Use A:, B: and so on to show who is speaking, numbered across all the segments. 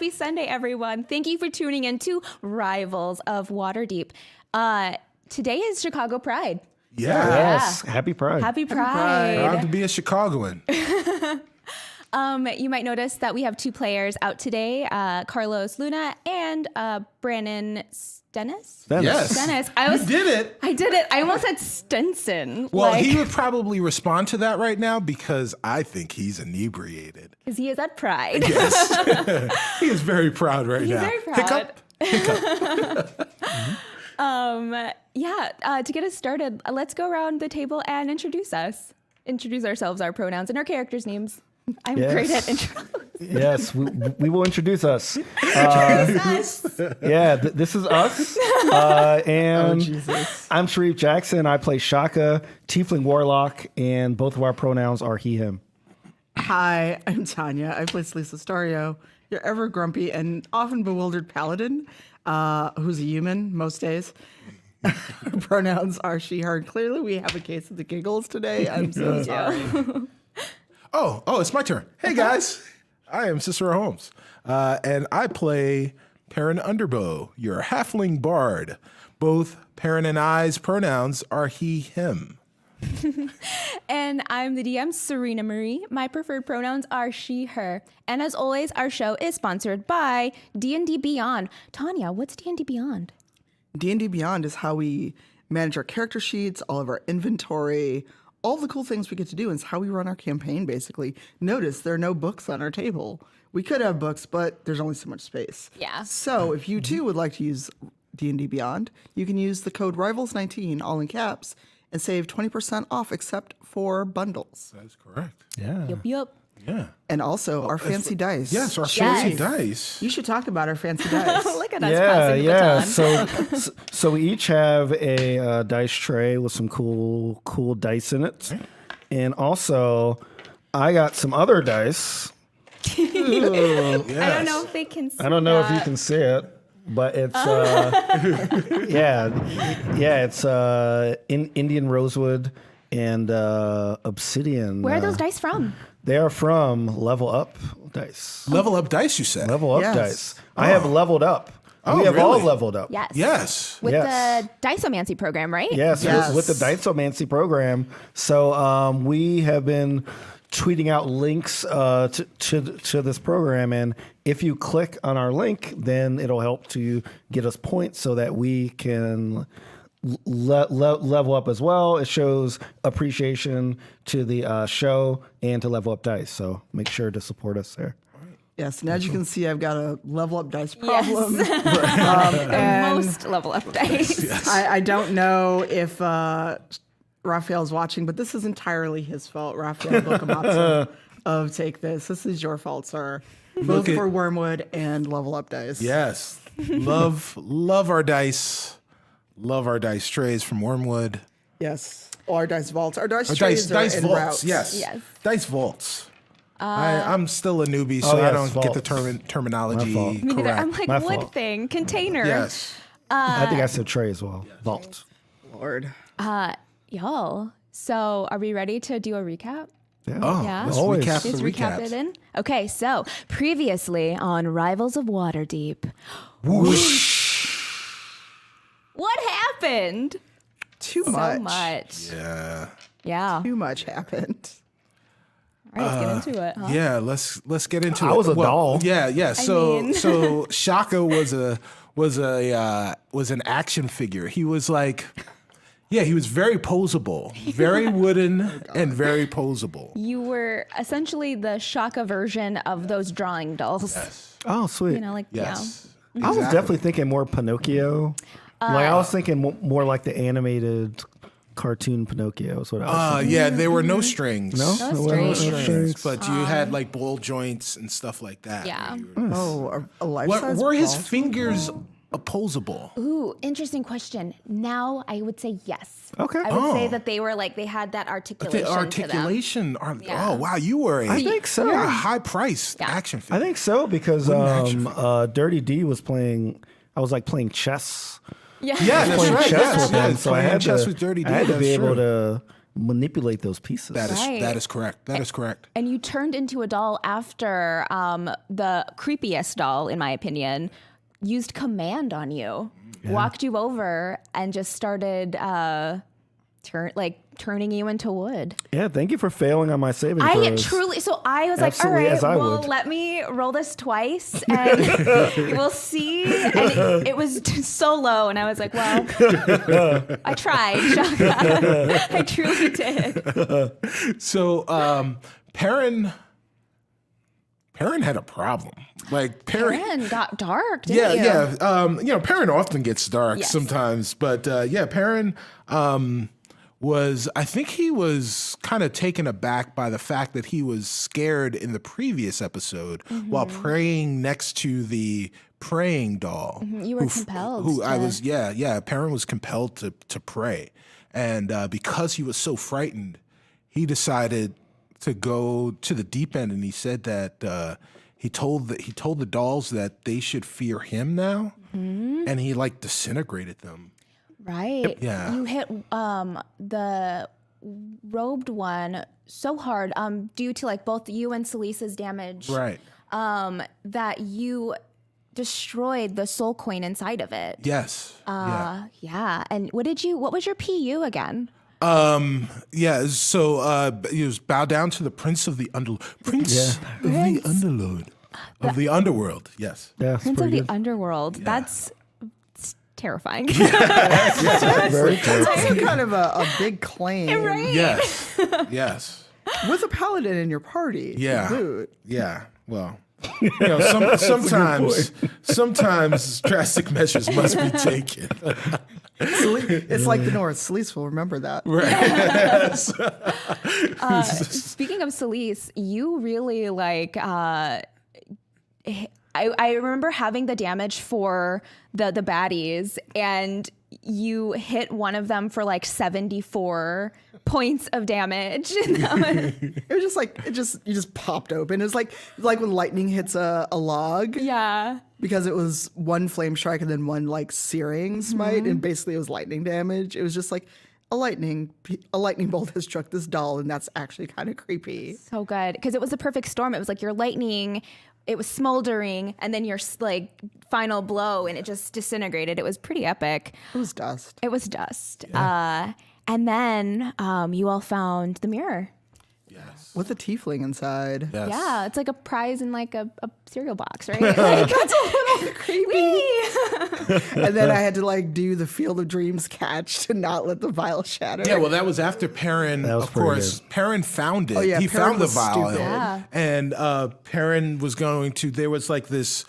A: Happy Sunday, everyone. Thank you for tuning in to Rivals of Waterdeep. Today is Chicago Pride.
B: Yeah.
C: Yes. Happy Pride.
A: Happy Pride.
B: Proud to be a Chicagoan.
A: You might notice that we have two players out today, Carlos Luna and Brandon Stennis.
B: Yes.
A: Stennis.
B: You did it.
A: I did it. I almost said Stenson.
B: Well, he would probably respond to that right now because I think he's inebriated.
A: Because he is at Pride.
B: Yes. He is very proud right now.
A: He's very proud.
B: Hiccup.
A: To get us started, let's go around the table and introduce ourselves, our pronouns, and our characters' names. I'm great at intro.
C: Yes, we will introduce us. This is us. And I'm Shareef Jackson. I play Shaka, Tiefling Warlock, and both of our pronouns are he, him.
D: Hi, I'm Tanya. I play Lisa Stario, your ever grumpy and often bewildered paladin, who's a human most days. Pronouns are she, her. Clearly, we have a case of the giggles today. I'm so sorry.
B: Oh, it's my turn. Hey, guys. I am Cicero Holmes, and I play Perrin Underbow, your halfling bard. Both Perrin and I's pronouns are he, him.
A: And I'm the DM, Surena Marie. My preferred pronouns are she, her. And as always, our show is sponsored by D&D Beyond. Tanya, what's D&D Beyond?
D: D&D Beyond is how we manage our character sheets, all of our inventory, all the cool things we get to do. It's how we run our campaign, basically. Notice there are no books on our table. We could have books, but there's only so much space.
A: Yeah.
D: So if you too would like to use D&D Beyond, you can use the code RIVALS19, all in caps, and save 20% off, except for bundles.
B: That is correct.
C: Yeah.
A: Yup.
B: Yeah.
D: And also our fancy dice.
B: Yes, our fancy dice.
D: You should talk about our fancy dice.
A: Look at us passing the baton.
C: So we each have a dice tray with some cool dice in it, and also I got some other dice.
B: Yes.
A: I don't know if they can see
C: I don't know if you
A: that.
C: can see it, but it's it's Indian rosewood and obsidian.
A: Where are those dice from?
C: They are from Level Up Dice.
B: Level up dice, you said.
C: Level Up
D: Yes.
C: Dice. I have leveled up.
B: Oh,
C: We have all
B: really?
C: leveled up.
A: Yes.
B: Yes.
A: With
C: Yes.
A: the Diceomancy program, right?
C: Yes,
D: Yes.
C: with the Diceomancy program. So we have been tweeting out links to this program, and if you click on our link, then it'll help to get us points so that we can level up as well. It shows appreciation to the show and to Level Up Dice. So make sure to support us there.
D: Yes, and as you can see, I've got a level up dice problem.
A: Most level up dice.
D: I don't know if Raphael's watching, but this is entirely his fault. Raphael Bokamatsu of Take This. This is your fault, sir. Both for Wormwood and level up dice.
B: Yes. Love our dice. Love our dice trays from Wormwood.
D: Yes. Our dice vaults. Our dice
B: Or
D: trays
B: dice
D: are in
B: vaults.
D: routes.
B: Yes.
A: Yes.
B: Dice vaults. I'm still a newbie, so I
C: yes,
B: don't get the
C: vaults.
B: terminology
C: My fault.
A: Me neither.
B: correct.
A: I'm like,
C: My
A: wood
C: fault.
A: thing, container.
B: Yes.
C: I think I said tray as well. Vault.
D: Lord.
A: Y'all. So are we ready to do a recap?
B: Oh,
A: Yeah.
B: let's
C: Always.
B: recap the
A: Let's recap it
B: recaps.
A: in. Okay, so previously on Rivals of Waterdeep. What happened?
D: Too
A: So
D: much.
A: much.
B: Yeah.
A: Yeah.
D: Too much happened.
A: All right, let's get into it. Huh?
B: Yeah, let's get into it.
C: I was a doll.
B: Yeah. So
A: mean-
B: so Shaka was an action figure. He was like, yeah, he was very posable, very wooden, and very posable.
A: You were essentially the Shaka version of those drawing dolls.
C: Oh, sweet.
A: You know, like,
B: Yes.
C: I was definitely thinking more Pinocchio. I was thinking more like the animated cartoon Pinocchio is what I was thinking.
B: Yeah, there were no strings.
C: No?
A: No
C: There were
A: strings.
B: But you had like ball joints and stuff like that.
A: Yeah.
D: Oh, a life-size
B: Were his
D: ball?
B: fingers opposable?
A: Ooh, interesting question. Now I would say yes.
C: Okay.
A: I would say that they were like, they had that articulation.
B: The articulation.
A: Yeah.
B: Oh wow, you were
C: I think so.
B: a high-priced action figure.
C: I think so because
B: action
C: Dirty D was playing. I was like playing chess.
A: Yeah.
B: Yeah, that's
C: Playing
B: right.
C: chess with him, so I
B: Playing
C: had
B: chess
C: to.
B: with Dirty D.
C: I had to
B: that's
C: be able
B: true.
C: to manipulate those pieces.
A: Right.
B: That is correct. That is correct.
A: And you turned into a doll after the creepiest doll, in my opinion, used command on you, walked you over, and just started turning you into wood.
C: Yeah, thank you for failing on my saving
A: I
C: throws.
A: truly, so I was
C: Absolutely,
A: like,
C: as I
A: all right, well,
C: would.
A: let me roll this twice and we'll see. And it was so low. And I was like, well, I tried. I truly did.
B: So, Perrin had a problem. Like
A: Perrin got dark, didn't you?
B: Yeah. Perrin often gets dark
A: Yes.
B: sometimes, but Perrin I think he was kind of taken aback by the fact that he was scared in the previous episode while praying next to the praying doll.
A: You were compelled.
B: Perrin was compelled to pray. And because he was so frightened, he decided to go to the deep end, and he said that he told the dolls that they should fear him now, and he disintegrated them.
A: Right.
B: Yeah.
A: You hit the robed one so hard due to both you and Celisa's damage.
B: Right.
A: That you destroyed the soul coin inside of it.
B: Yes.
A: Yeah. And what was your PU again?
B: So he was bow down to the Prince of the Underlord. Of the Underworld. Yes.
C: Yeah, it's
A: Prince of
C: pretty
A: the
C: good.
A: Underworld. That's terrifying.
C: Very
D: It's
C: good.
D: also kind of a big claim.
A: Right?
B: Yes. Yes.
D: With a paladin in your party. to
B: Yeah.
D: boot.
B: Yeah. Well, sometimes drastic measures must be taken.
D: It's like the North. Celise will remember that.
A: Speaking of Celise, you really I remember having the damage for the baddies, and you hit one of them for 74 points of damage.
D: It was just you just popped open. It was like when lightning hits a log.
A: Yeah.
D: Because it was one flame strike and then one searing smite, and basically it was lightning damage. It was just like a lightning bolt has struck this doll, and that's actually kind of creepy.
A: So good. Because it was a perfect storm. It was like your lightning, it was smoldering, and then your final blow, and it just disintegrated. It was pretty epic.
D: It was dust.
A: It was dust. And then you all found the mirror.
B: Yes.
D: With a tiefling inside.
B: Yes.
A: Yeah, it's like a prize in a cereal box, right?
D: That's a little creepy. And then I had to do the Field of Dreams catch to not let the vial shatter.
B: Yeah, well, that was after Perrin,
C: That was
B: of
C: pretty
B: course. Perrin found it.
D: Oh, yeah,
B: he
D: Perrin
B: found the
D: was
B: vial.
D: stupid.
A: Yeah.
B: And Perrin was going to, there was this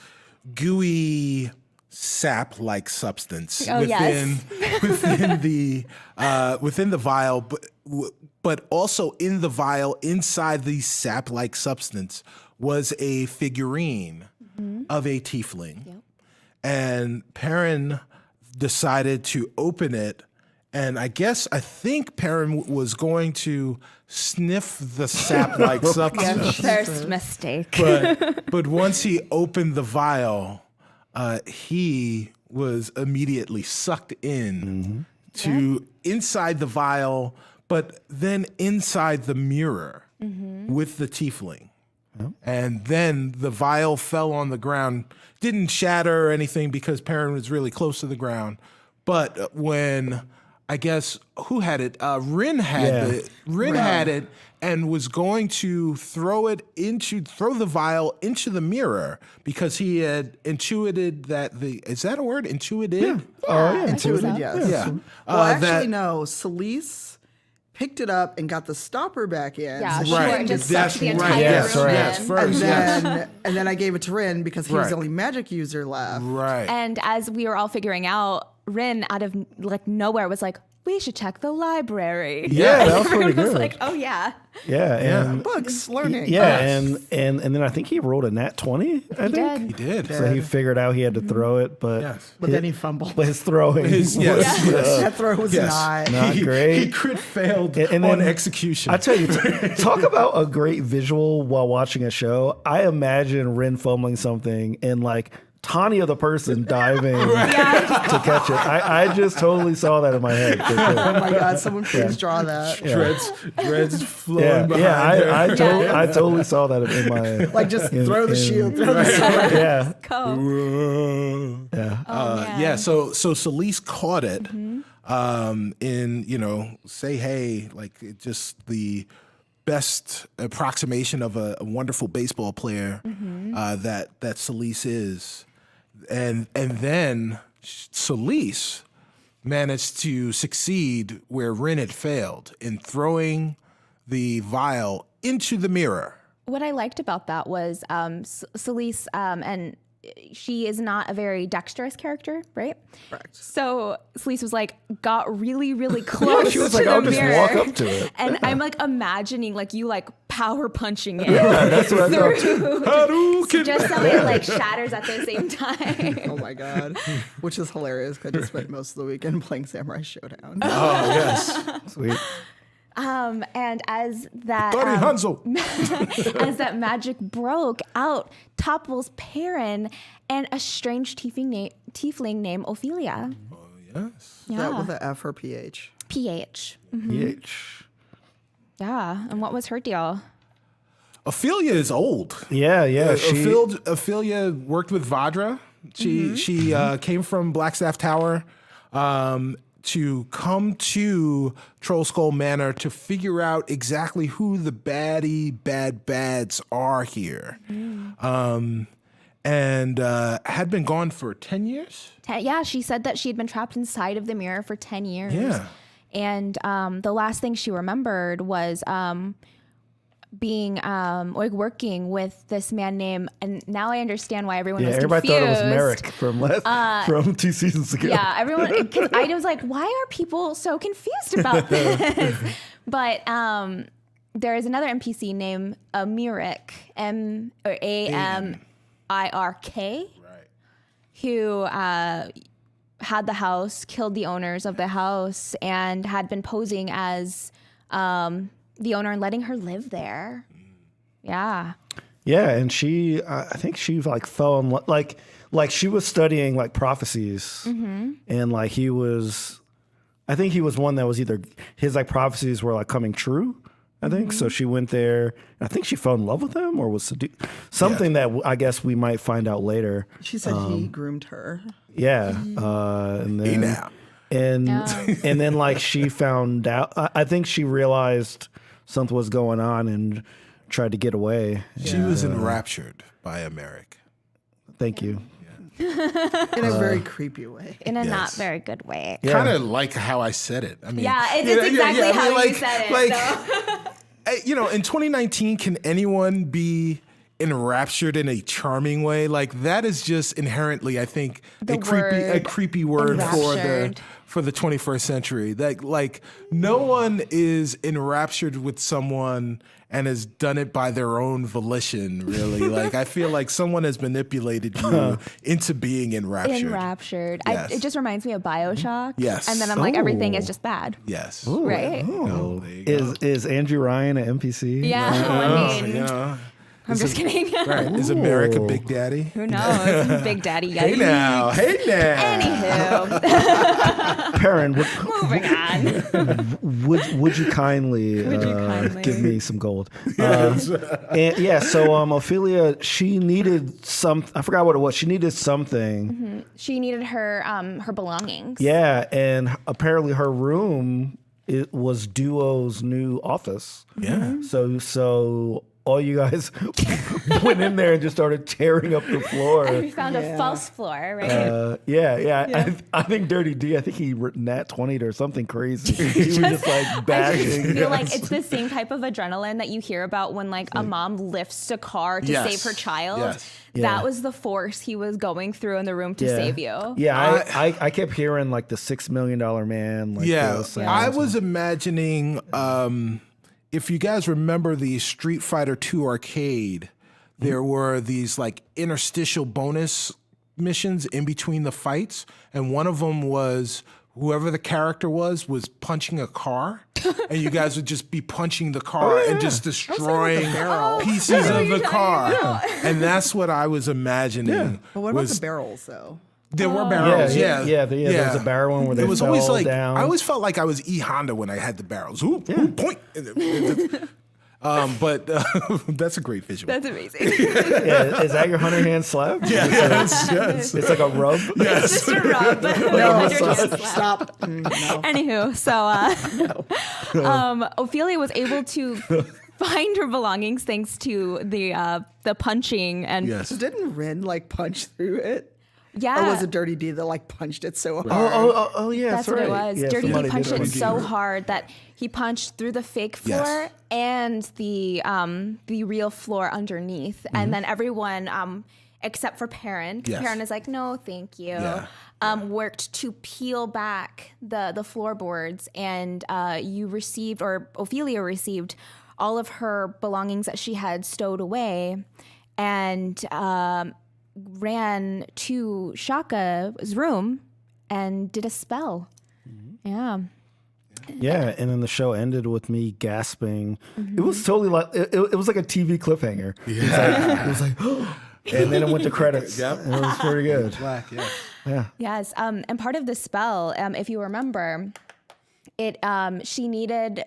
B: gooey sap-like substance within the vial, but also in the vial, inside the sap-like substance, was a figurine of a tiefling.
A: Yep.
B: And Perrin decided to open it, and I think Perrin was going to sniff the sap-like substance.
A: First mistake.
B: But once he opened the vial, he was immediately sucked in to inside the vial, but then inside the mirror with the tiefling. And then the vial fell on the ground, didn't shatter or anything because Perrin was really close to the ground. But when, I guess, who had it? Rin had it. Rin had it and was going to throw the vial into the mirror because he had intuited that is that a word? Intuited?
C: Oh, yeah.
D: Intuited, yes.
B: Yeah.
D: Well, actually, no. Celise picked it up and got the stopper back in.
A: Yeah,
D: so
A: sure.
B: Right.
A: And just
B: That's
A: sucked the
B: right.
A: entire
C: Yes,
A: room
C: right.
A: in.
B: Yes, first.
D: And then I gave it to Rin because he was
B: Right.
D: the only magic user left.
B: Right.
A: And as we were all figuring out, Rin out of nowhere was like, we should check the library.
C: Yeah, that was
A: Everyone
C: pretty
A: was
C: good.
A: like, oh yeah.
C: Yeah, and
D: Books, learning.
C: and then I think he rolled a nat 20. I think.
A: did.
B: He did.
C: So he figured out he had to throw it, but
B: Yes.
D: But then he fumbled.
C: but his throwing
B: Yes.
D: That throw was
B: Yes.
D: not.
C: not great.
B: He crit failed
C: And
B: on
C: then-
B: execution.
C: I tell you, talk about a great visual while watching a show. I imagine Rin fumbling something and Tanya the person diving to catch it. I just totally saw that in my head. For sure.
D: Oh my God! Someone please draw that.
B: Dreads flowing behind her.
C: I totally saw that in my head.
D: Like just throw the shield. Throw the sword.
C: Yeah.
A: Go.
B: Yeah. So Celise caught it. Say hey, like just the best approximation of a wonderful baseball player that Celise is, and then Celise managed to succeed where Rin had failed in throwing the vial into the mirror.
A: What I liked about that was Celise, and she is not a very dexterous character, right?
D: Correct.
A: So Celise was like, got really, really close
C: She was
A: to
C: like,
A: the
C: I'll just
A: mirror.
C: walk up to it.
A: And I'm like imagining like you like power punching it
C: That's what I thought.
A: so just so it like shatters at the same time.
D: Oh my God. Which is hilarious because I just spent most of the weekend playing Samurai Showdown.
B: Oh yes,
C: Sweet.
A: And as that
B: Buddy Hansel.
A: as that magic broke out, topples Perrin and a strange tiefling named Ophelia.
B: Oh yes.
A: Yeah.
D: That with an F or PH?
A: PH.
C: PH.
A: Yeah. And what was her deal?
B: Ophelia is old.
C: Yeah.
B: Ophelia worked with Vadra. She came from Blackstaff Tower to come to Troll Skull Manor to figure out exactly who the bads are here. And had been gone for 10 years.
A: Yeah, she said that she had been trapped inside of the mirror for 10 years.
B: Yeah.
A: And the last thing she remembered was being like working with this man named, and now I understand why everyone was
C: everybody
A: confused.
C: thought it was Merrick from 2 seasons ago.
A: Yeah, everyone, because I was like, why are people so confused about this? But there is another NPC named Amirk, Amirk, who had the house, killed the owners of the house, and had been posing as the owner and letting her live there. Yeah.
C: Yeah, and she, I think she like fell in like she was studying like prophecies, and like he was, I think he was one that was either his like prophecies were like coming true. I think so. She went there. I think she fell in love with him, or was something that I guess we might find out later.
D: She said he groomed her.
C: Yeah, and then
B: Hey now.
C: and then like she found out. I think she realized something was going on and tried to get away.
B: She was enraptured by Amirk.
C: Thank you.
D: In a very creepy way.
A: In a
B: Yes.
A: not very good way.
C: Yeah.
B: Kind of like how I said it. I mean,
A: Yeah, it's exactly how you said it.
B: Like,
A: so.
B: in 2019, can anyone be enraptured in a charming way? Like that is just inherently, I think, a creepy word
A: enraptured.
B: for the 21st century. Like no one is enraptured with someone and has done it by their own volition, really. Like I feel like someone has manipulated you into being enraptured.
A: Enraptured.
B: Yes.
A: It just reminds me of BioShock.
B: Yes.
A: And then I'm like, everything is
C: Ooh.
A: just bad.
B: Yes.
A: Right?
B: Oh, there you go.
C: Is Andrew Ryan an NPC?
A: Yeah. I mean,
B: Yeah.
A: I'm just kidding.
B: Right. Is America Big Daddy?
A: Who knows? Big Daddy.
B: Hey now.
A: Anywho,
C: Perrin,
A: moving on.
C: would you kindly, give me some gold? And yeah, so Ophelia, she needed I forgot what it was. She needed something.
A: She needed her belongings.
C: Yeah, and apparently her room was Duo's new office.
B: Yeah.
C: So all you guys went in there and just started tearing up the floor.
A: We found a false floor, right?
C: Yeah. I think Dirty D, I think he nat 20'd or something crazy. He was just like
A: I
C: bashing.
A: just feel like it's the same type of adrenaline that you hear about when like a mom lifts a car to
B: Yes.
A: save her child.
B: Yes.
C: Yeah.
A: That was the force he was going through in the room to save you.
C: Yeah, I kept hearing like the $6 million man. Like, this,
B: I was imagining, if you guys remember the Street Fighter 2 arcade, there were these like interstitial bonus missions in between the fights, and one of them was whoever the character was punching a car, and you guys would just be punching the car and just destroying pieces of the car. And that's what I was imagining.
D: But what about the barrels, though?
B: There were barrels,
C: There was a barrel one where they
B: was
C: fell
B: always like
C: down.
B: I always felt like I was E Honda when I had the barrels. Ooh, point. But that's a great visual.
A: That's amazing.
C: Is that your hunter hand slap?
B: Yes.
C: It's like a rub.
A: It's just a rub.
D: Stop.
A: Anywho, so Ophelia was able to find her belongings thanks to the punching and
B: Yes.
D: Didn't Rin punch through it?
A: yeah.
D: Or was it Dirty D that punched it so hard?
C: Oh, yeah,
A: That's what
C: right.
A: it was.
C: Yeah,
A: Dirty D
C: somebody
A: punched
C: did
A: it so hard that he punched through the fake floor
B: Yes.
A: and the real floor underneath, and then everyone except for Perrin.
B: Yes.
A: Perrin is like, no, thank you.
B: Yeah.
A: Worked to peel back the floorboards, and Ophelia received all of her belongings that she had stowed away, and ran to Shaka's room and did a spell. Yeah.
C: Yeah, and then the show ended with me gasping. It was totally like it was like a TV cliffhanger. It was like and then it went to credits. And it was pretty good.
B: Black,
A: Yes. And part of the spell, if you remember, she needed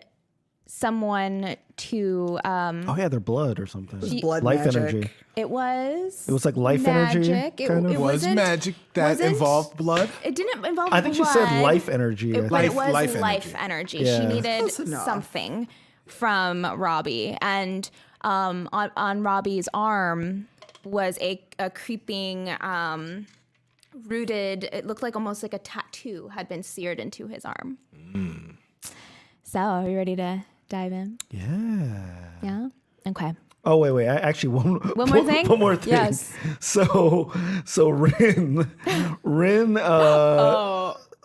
A: someone to
C: Oh yeah, their blood or something.
D: blood
C: life
D: magic.
C: energy.
A: it was
C: like life energy,
A: magic.
C: kind of?
A: It
B: was
A: wasn't-
B: magic that
A: wasn't-
B: involved blood.
A: It didn't involve
C: I think she
A: blood.
C: said life energy.
A: But it was
B: Life
A: life
B: energy.
A: energy.
C: Yeah.
A: She needed
D: Close enough.
A: something from Robbie, and on Robbie's arm was a creeping rooted. It looked like almost like a tattoo had been seared into his arm. So, are you ready to dive in? Yeah. Okay.
C: Oh wait! I actually one
A: more thing?
C: One more thing.
A: Yes.
C: So Rin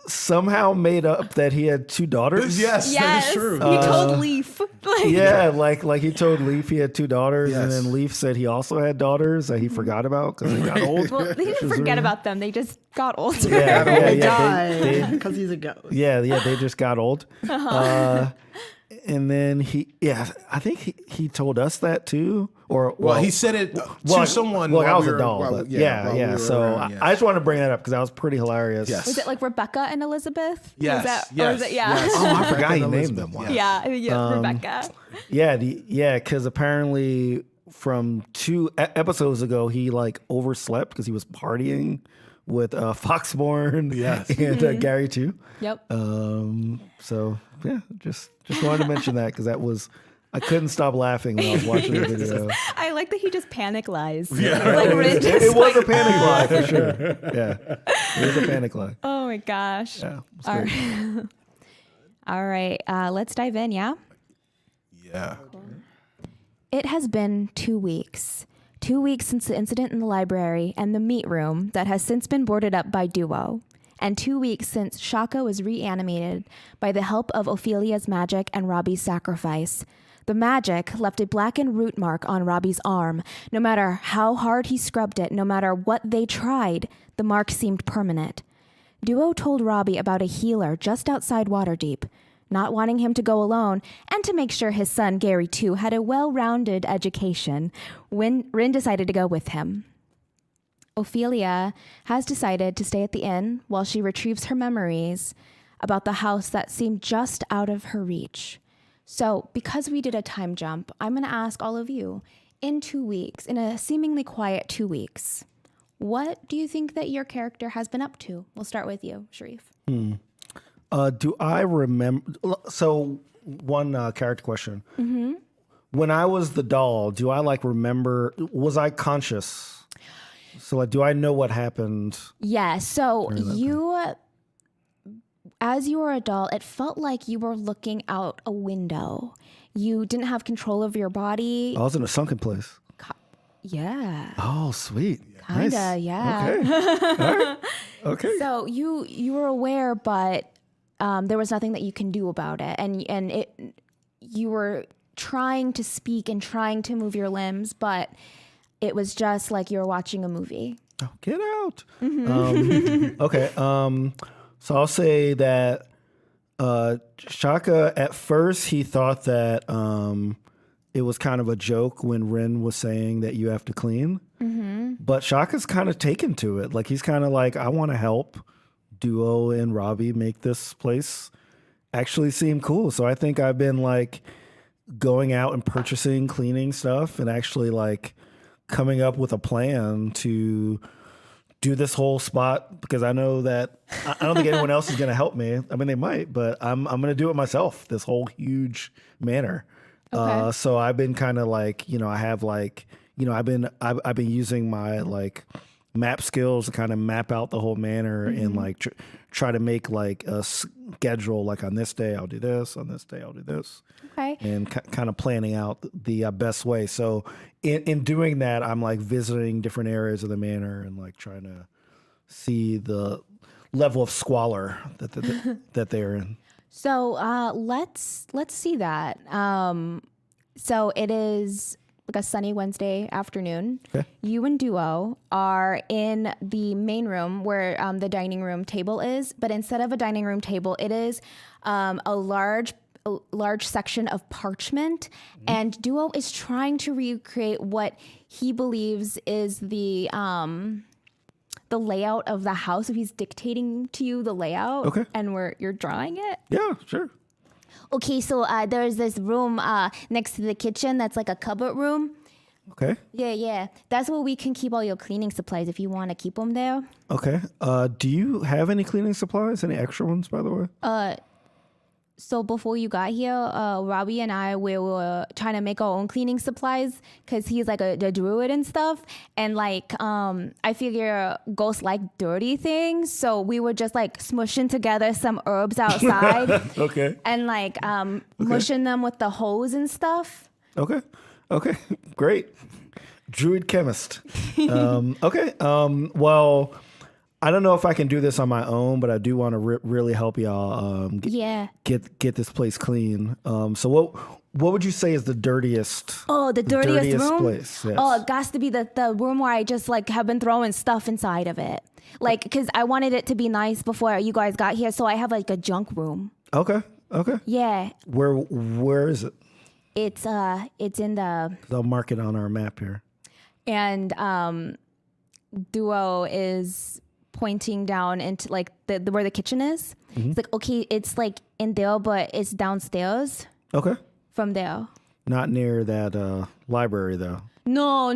C: somehow made up that he had two daughters.
B: Yes, that
A: Yes.
B: is true.
A: He told Leaf.
C: Yeah, like he told Leaf he had two daughters, and
B: Yes.
C: then Leaf said he also had daughters that he forgot about because they got old.
A: Well, they didn't forget about them. They just got older.
C: Yeah,
D: He
C: yeah,
D: died because he's a ghost.
C: yeah, they just got old. And then I think he told us that too. Or
B: Well, he said it to someone.
C: Well, I
B: while
C: was
B: we
C: a
B: were-
C: doll,
B: while-
C: but
B: while we
C: yeah.
B: were
C: So
B: around, yes.
C: I just wanted to bring that up because that was pretty hilarious.
B: Yes.
A: Was it like Rebecca and Elizabeth?
B: Yes,
A: Was that,
B: yes,
A: or was it, yeah.
B: yes.
C: Oh, I forgot he
B: And
C: named them.
B: Elizabeth,
C: Wow.
A: Yeah, Rebecca.
C: Yeah, because apparently from 2 episodes ago, he overslept because he was partying with Foxborn
B: Yes.
C: and Gary too.
A: Yep.
C: So yeah, just wanted to mention that because I couldn't stop laughing when I was watching the video.
A: I like that he just panic lies.
B: Yeah.
A: Like, Rin just
C: It was a
A: like,
C: panic lie for sure. Yeah, it was a panic lie.
A: oh my gosh.
C: Yeah, it was
A: All
C: great.
A: right. All right. Let's dive in, yeah?
B: Yeah.
A: It has been 2 weeks. 2 weeks since the incident in the library and the meat room that has since been boarded up by Duo. And 2 weeks since Shaka was reanimated by the help of Ophelia's magic and Robbie's sacrifice. The magic left a blackened root mark on Robbie's arm. No matter how hard he scrubbed it, no matter what they tried, the mark seemed permanent. Duo told Robbie about a healer just outside Waterdeep, not wanting him to go alone, and to make sure his son Gary too had a well-rounded education. Rin decided to go with him. Ophelia has decided to stay at the inn while she retrieves her memories about the house that seemed just out of her reach. So, because we did a time jump, I'm going to ask all of you, in 2 weeks, in a seemingly quiet 2 weeks, what do you think that your character has been up to? We'll start with you, Shareef.
C: Do I remember? So one character question. Mm-hmm. When I was the doll, do I remember? Was I conscious? So do I know what happened?
A: Yeah, so as you were a doll, it felt like you were looking out a window. You didn't have control of your body.
C: I was in a sunken place.
A: Yeah.
C: Oh, sweet.
A: Kinda,
C: Nice.
A: yeah.
C: Okay. All right. Okay.
A: So you were aware, but there was nothing that you can do about it, and you were trying to speak and trying to move your limbs, but it was just like you were watching a movie.
C: Oh, get out. Okay. So I'll say that Shaka, at first, he thought that it was kind of a joke when Ren was saying that you have to clean. Mm-hmm. But Shaka's kind of taken to it. Like, he's kind of like, I want to help Duo and Robbie make this place actually seem cool. So I think I've been like going out and purchasing cleaning stuff and actually like coming up with a plan to do this whole spot, because I know that I don't think anyone else is going to help me. I mean, they might, but I'm going to do it myself, this whole huge manor.
A: Okay.
C: So I've been kind of like, I have like, I've been using my like map skills to kind of map out the whole manor and like try to make like a schedule. Like on this day I'll do this, on this day I'll do this.
A: Okay.
C: And kind of planning out the best way. So in doing that, I'm like visiting different areas of the manor and like trying to see the level of squalor that they're in.
A: So let's see that. So it is like a sunny Wednesday afternoon. Okay. You and Duo are in the main room where the dining room table is, but instead of a dining room table, it is a large section of parchment, and Duo is trying to recreate what he believes is the layout of the house. So he's dictating to you the layout,
C: okay,
A: and you're drawing it.
C: Yeah, sure.
A: Okay, so there's this room next to the kitchen that's like a cupboard room.
C: Okay.
A: Yeah. That's where we can keep all your cleaning supplies if you want to keep them there.
C: Okay. Do you have any cleaning supplies? Any extra ones, by the way?
A: So before you got here, Robbie and I, we were trying to make our own cleaning supplies because he's like a druid and stuff. And like, I figure ghosts like dirty things. So we were just like smushing together some herbs outside.
C: Okay.
A: And like mushing them with the hose and stuff.
C: Okay. Great. Druid chemist. Okay. Well, I don't know if I can do this on my own, but I do want to really help y'all get this place clean. So what would you say is the dirtiest?
A: Oh, the dirtiest room?
C: Place? Yes.
A: Oh, it has to be the room where I just like have been throwing stuff inside of it. Like, because I wanted it to be nice before you guys got here, so I have like a junk room.
C: Okay.
A: Yeah.
C: Where is it?
A: It's in the...
C: I'll mark it on our map here.
A: And Duo is pointing down into like the where the kitchen is. It's like, okay, it's like in there, but it's downstairs.
C: Okay.
A: From there.
C: Not near that library though.
A: No.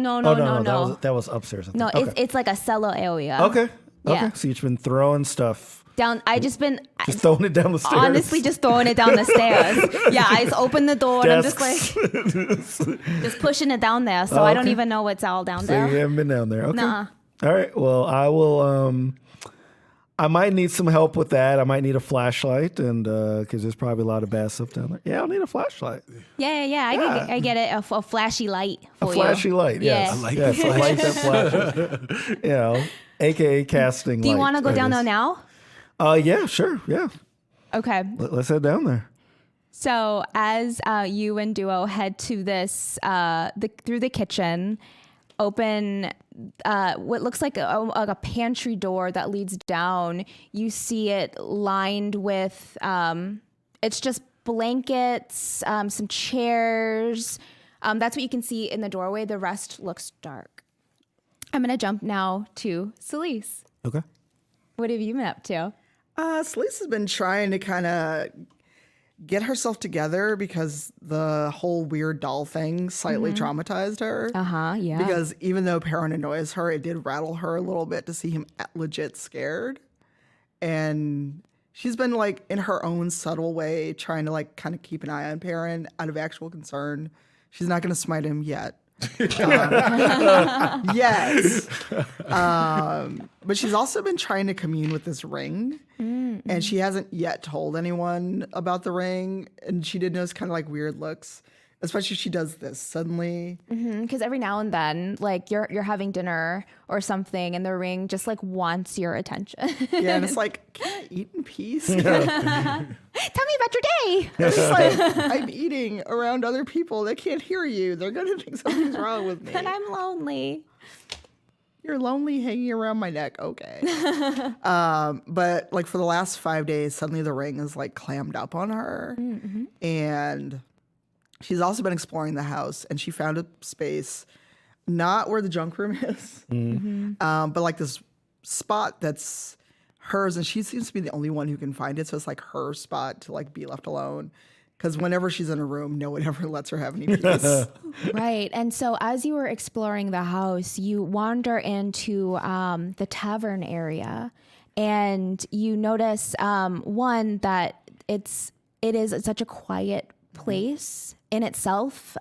C: That was upstairs.
A: No,
C: okay.
A: it's like a cellar area.
C: Okay.
A: Yeah.
C: So you've been throwing stuff
A: down. I just been
C: throwing it down the stairs.
A: Honestly, just throwing it down the stairs. Yeah, I just open the door
C: Desks.
A: and I'm just like just pushing it down there. So I don't even know what's all down there.
C: So you haven't been down there. Okay.
A: Nuh-uh.
C: All right. Well, I will. I might need some help with that. I might need a flashlight, and because there's probably a lot of bad stuff down there. Yeah, I'll need a flashlight.
A: Yeah. I get it. A flashy light for
C: a flashy light. Yes.
A: Yeah.
B: I like
C: yes, a light that flashes. AKA casting.
A: Do you
C: light,
A: want to go down there now?
C: Yeah, sure. Yeah.
A: Okay.
C: Let's head down there.
A: So as you and Duo head to this through the kitchen, open what looks like a pantry door that leads down. You see it lined with it's just blankets, some chairs. That's what you can see in the doorway. The rest looks dark. I'm gonna jump now to Celise.
C: Okay.
A: What have you been up to?
D: Celise has been trying to kind of get herself together because the whole weird doll thing slightly traumatized her.
A: Yeah.
D: Because even though Perrin annoys her, it did rattle her a little bit to see him legit scared. And she's been like in her own subtle way trying to like kind of keep an eye on Perrin out of actual concern. She's not going to smite him yet. Yes. But she's also been trying to commune with this ring. And she hasn't yet told anyone about the ring. And she did notice kind of like weird looks. Especially if she does this suddenly.
A: Because every now and then, like you're having dinner or something, and the ring just like wants your attention.
D: Yeah, and it's like, can I eat in peace?
A: Tell me about your day.
D: It's like, I'm eating around other people that can't hear you. They're gonna think something's wrong with me.
A: And I'm lonely.
D: You're lonely hanging around my neck. Okay. But like for the last 5 days, suddenly the ring is like clammed up on her. Mm-hmm. And she's also been exploring the house, and she found a space not where the junk room is, but like this spot that's hers, and she seems to be the only one who can find it. So it's like her spot to like be left alone. Because whenever she's in a room, no one ever lets her have any peace.
A: Right. And so as you were exploring the house, you wander into the tavern area, and you notice one that it is such a quiet place in itself.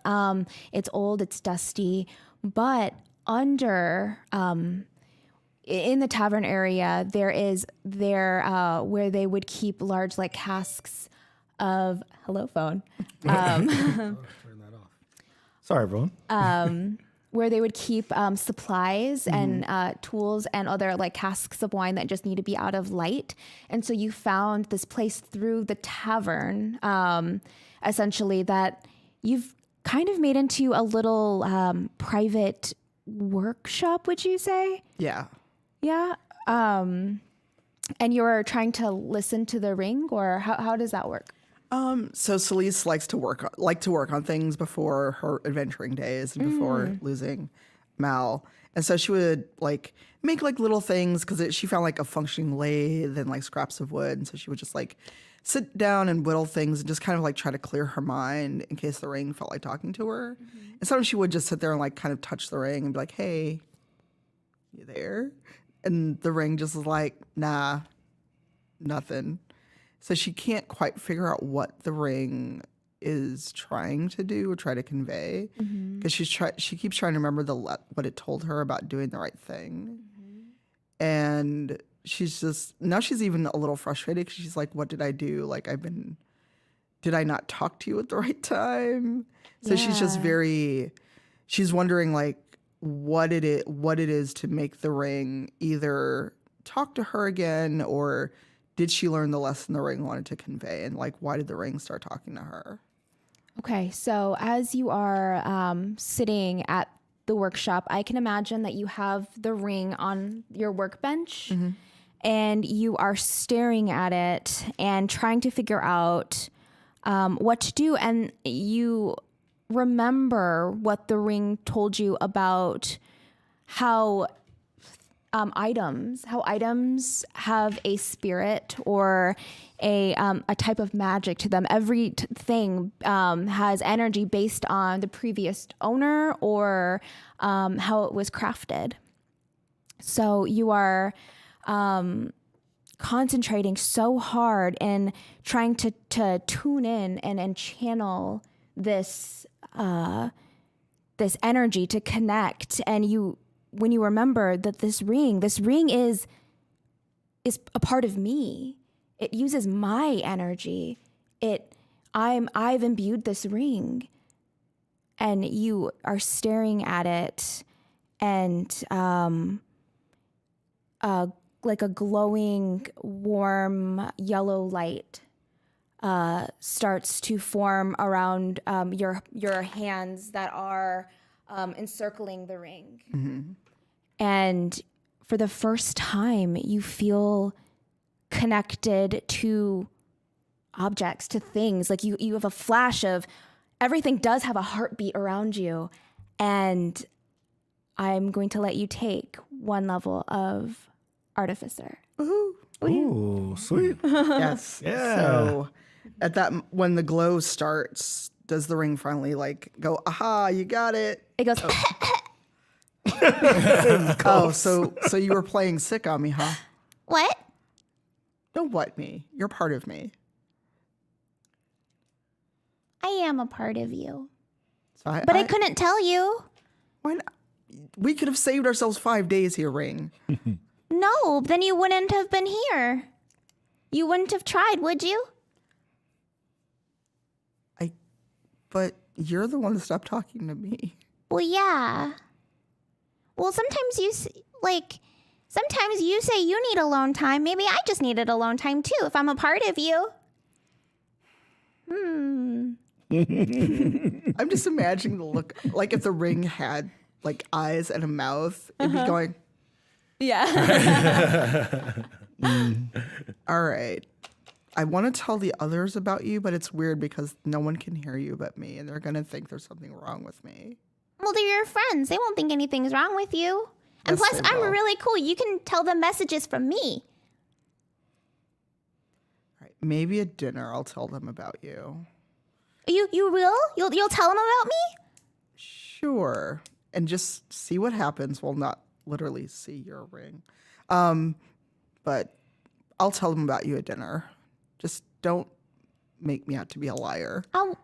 A: It's old, it's dusty, but under in the tavern area there is where they would keep large like casks of hello phone.
C: Turn that off. Sorry, everyone.
A: Where they would keep supplies and tools and other like casks of wine that just need to be out of light. And so you found this place through the tavern, essentially, that you've kind of made into a little private workshop, would you say?
D: Yeah.
A: Yeah. And you're trying to listen to the ring, or how does that work?
D: So Celeste likes to work on things before her adventuring days and before losing Mal. And so she would like make like little things because she found like a functioning lathe and like scraps of wood. And so she would just like sit down and whittle things and just kind of like try to clear her mind in case the ring felt like talking to her. And sometimes she would just sit there and like kind of touch the ring and be like, "Hey, you there?" And the ring just was like, "Nah, nothing." So she can't quite figure out what the ring is trying to do or try to convey, because she keeps trying to remember what it told her about doing the right thing, and she's even a little frustrated because she's like, "What did I do? Like did I not talk to you at the right time?" So she's just she's wondering like what it is to make the ring either talk to her again, or did she learn the lesson the ring wanted to convey? And like, why did the ring start talking to her?
A: Okay, so as you are sitting at the workshop, I can imagine that you have the ring on your workbench, and you are staring at it and trying to figure out what to do. And you remember what the ring told you about how items have a spirit or a type of magic to them. Every thing has energy based on the previous owner or how it was crafted. So you are concentrating so hard and trying to tune in and channel this energy to connect. And when you remember that this ring is a part of me. It uses my energy. I've imbued this ring, and you are staring at it, and like a glowing, warm yellow light starts to form around your hands that are encircling the ring. And for the first time, you feel connected to objects, to things. Like you have a flash of everything does have a heartbeat around you. And I'm going to let you take one level of Artificer.
C: Ooh, sweet.
D: Yes.
C: Yeah.
D: So at when the glow starts, does the ring finally like go, "Aha, you got it"?
A: It goes,
D: Oh, so you were playing sick on me, huh?
A: what?
D: Don't what me. You're part of me.
A: I am a part of you.
D: So
A: I couldn't tell you.
D: Why not? We could have saved ourselves 5 days here, Ring.
A: No, then you wouldn't have been here. You wouldn't have tried, would you?
D: But you're the one that stopped talking to me.
A: Well, yeah. Well, sometimes you say you need alone time. Maybe I just needed alone time too, if I'm a part of you.
D: I'm just imagining the look, like if the ring had like eyes and a mouth, it'd be going,
A: Yeah.
D: All right. I want to tell the others about you, but it's weird because no one can hear you but me, and they're going to think there's something wrong with me.
E: Well, they're your friends. They won't think anything's wrong with you. And
D: Yes,
E: plus,
D: they
E: I'm
D: will.
E: really cool. You can tell them messages from me.
D: All right. Maybe at dinner I'll tell them about you.
E: You will? You'll tell them about me?
D: Sure. And just see what happens. Well, not literally see your ring. But I'll tell them about you at dinner. Just don't make me out to be a liar.
E: Oh,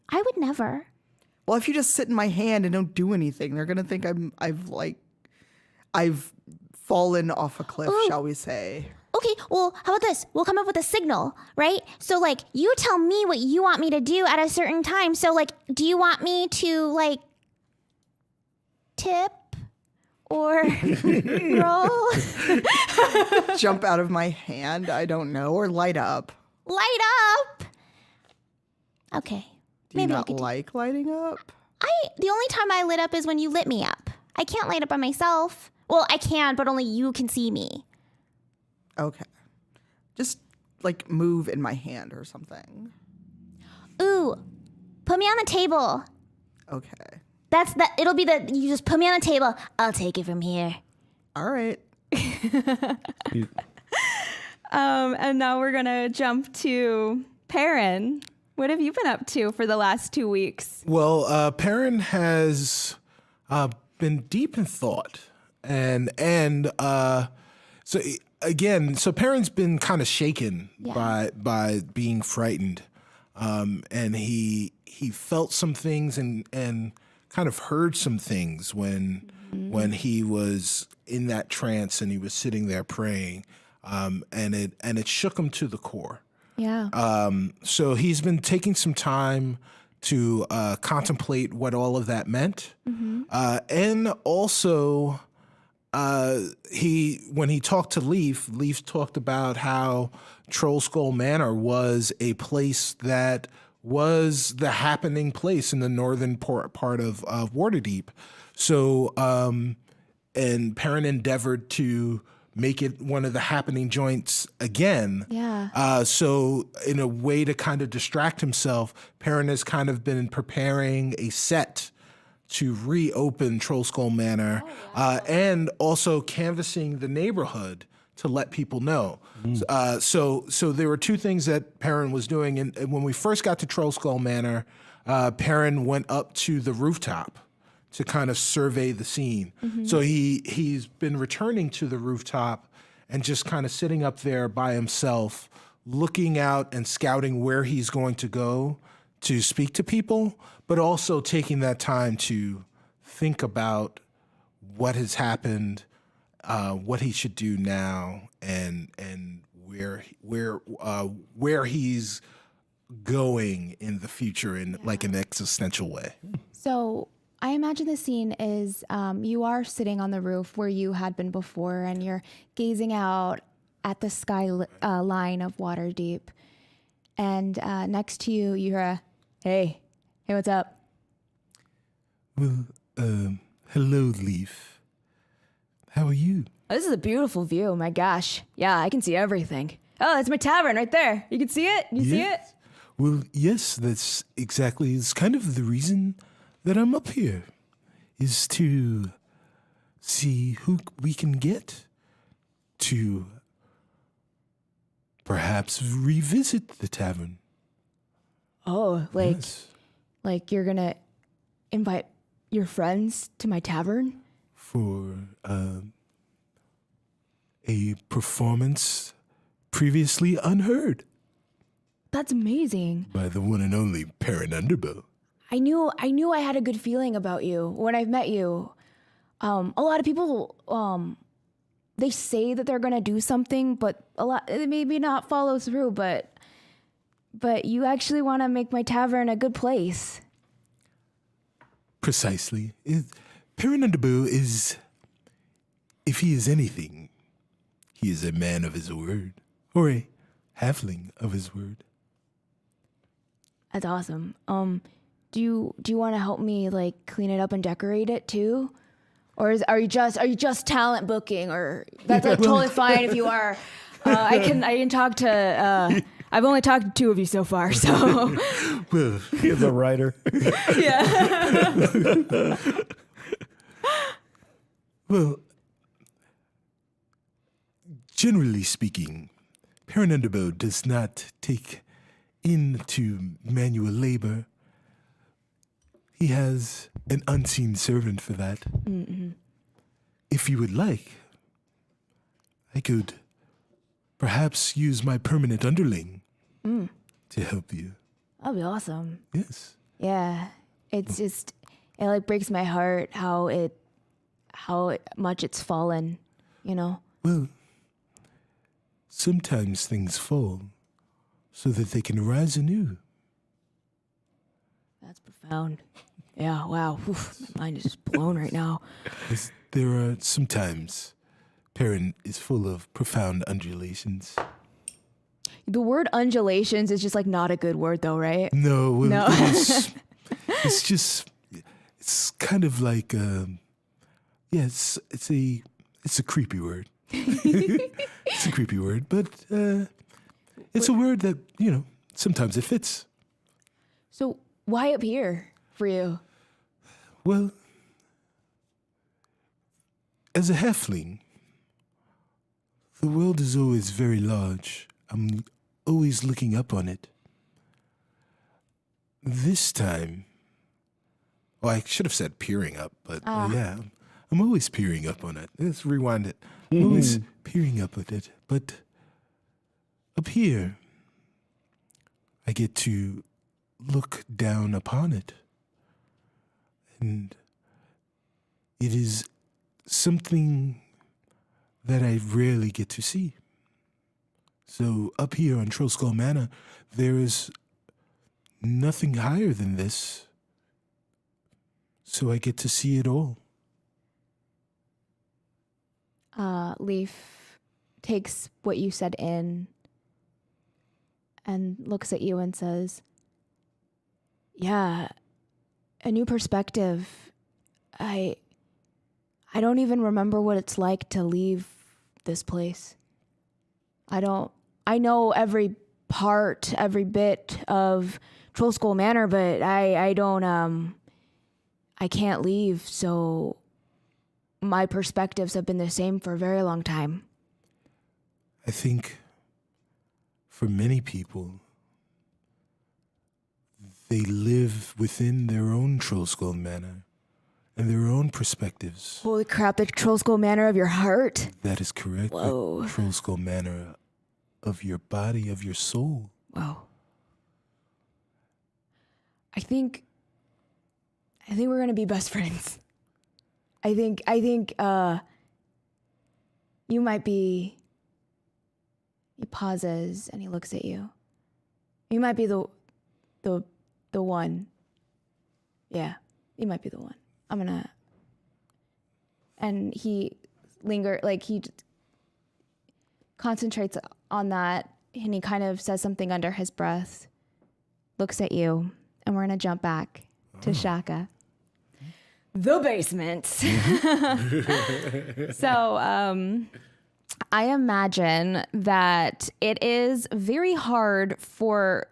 E: I would never.
D: Well, if you just sit in my hand and don't do anything, they're gonna think I've fallen off a cliff,
E: Ooh.
D: shall we say.
E: Okay, well, how about this? We'll come up with a signal, right? So, like, you tell me what you want me to do at a certain time. So, like, do you want me to, like, tip or roll?
D: Jump out of my hand, I don't know, or light up.
E: Light up? Okay.
D: Do you
E: Maybe I
D: not
E: could
D: like lighting up?
E: The only time I lit up is when you lit me up. I can't light up by myself. Well, I can, but only you can see me.
D: Okay. Just like move in my hand or something.
E: Ooh, put me on the table.
D: Okay.
E: It'll be you just put me on the table. I'll take it from here.
D: All right.
A: And now we're going to jump to Perrin. What have you been up to for the last 2 weeks?
B: Well, Perrin has been deep in thought, and so again, so Perrin's been kind of shaken by being frightened, and he felt some things and kind of heard some things when he was in that trance and he was sitting there praying, and it shook him to the core.
A: Yeah.
B: So he's been taking some time to contemplate what all of that meant, and also when he talked to Leaf talked about how Troll Skull Manor was a place that was the happening place in the northern part of Waterdeep. So, and Perrin endeavored to make it one of the happening joints again.
A: Yeah.
B: So in a way to kind of distract himself, Perrin has kind of been preparing a set to reopen Troll Skull Manor, and also canvassing the neighborhood to let people know. So there were two things that Perrin was doing. And when we first got to Troll Skull Manor, Perrin went up to the rooftop to kind of survey the scene. So he's been returning to the rooftop and just kind of sitting up there by himself, looking out and scouting where he's going to go to speak to people, but also taking that time to think about what has happened, what he should do now, and where he's going in the future in like an existential way.
A: So I imagine the scene is you are sitting on the roof where you had been before, and you're gazing out at the sky line of Waterdeep. And next to you, you hear a, hey, what's up?
B: Well, hello, Leaf. How are you?
A: Oh, this is a beautiful view. My gosh. Yeah, I can see everything. Oh, that's my tavern right there. You can see it? You see it?
B: Well, yes, that's exactly. It's kind of the reason that I'm up here, is to see who we can get to perhaps revisit the tavern.
A: Oh, like you're going to invite your friends to my tavern?
B: For a performance previously unheard
A: That's amazing.
B: by the one and only Perrin Underbow.
A: I knew I had a good feeling about you when I met you. A lot of people, they say that they're gonna do something, but they maybe not follow through. But you actually want to make my tavern a good place.
B: Precisely. Perrin Underbow is, if he is anything, he is a man of his word, or a halfling of his word.
A: That's awesome. Do you want to help me like clean it up and decorate it too? Or are you just talent booking? Or that's like totally fine if you are. I can talk to. I've only talked to 2 of you so far, so.
B: Well,
C: He's a writer.
A: Yeah.
B: well, generally speaking, Perrin Underbow does not take into manual labor. He has an unseen servant for that. Mm-hmm. If you would like, I could perhaps use my permanent underling to help you.
A: That'd be awesome.
B: Yes.
A: Yeah. It's just, it like breaks my heart how much it's fallen, you know?
B: Well, sometimes things fall so that they can rise anew.
A: That's profound. Yeah, wow. Oof, my mind is just blown right now.
B: As there are sometimes Perrin is full of profound undulations.
A: The word undulations is just like not a good word though, right?
B: No, well,
A: No.
B: it's kind of like it's a creepy word. It's a creepy word, but it's a word that, sometimes it fits.
A: So why up here for you?
B: Well, as a halfling, the world is always very large. I'm always looking up on it. This time, I should have said peering up, but yeah, I'm always peering up on it. Let's rewind it. I'm always peering up at it, but up here, I get to look down upon it. And it is something that I rarely get to see. So up here on Troll Skull Manor, there is nothing higher than this. So I get to see it all.
A: Leaf takes what you said in and looks at you and says, yeah, a new perspective. I don't even remember what it's like to leave this place. I know every part, every bit of Troll Skull Manor, but I can't leave, so my perspectives have been the same for a very long time.
B: I think for many people, they live within their own Troll Skull Manor and their own perspectives.
A: Holy crap, the Troll Skull Manor of your heart?
B: That is correct.
A: Whoa.
B: The Troll Skull Manor of your body, of your soul.
A: Wow. I think we're gonna be best friends. I think you might be. He pauses and he looks at you. You might be the one. Yeah, you might be the one. And he he concentrates on that, and he kind of says something under his breath, looks at you, and we're gonna jump back to Shaka. The basement. So, I imagine that it is very hard for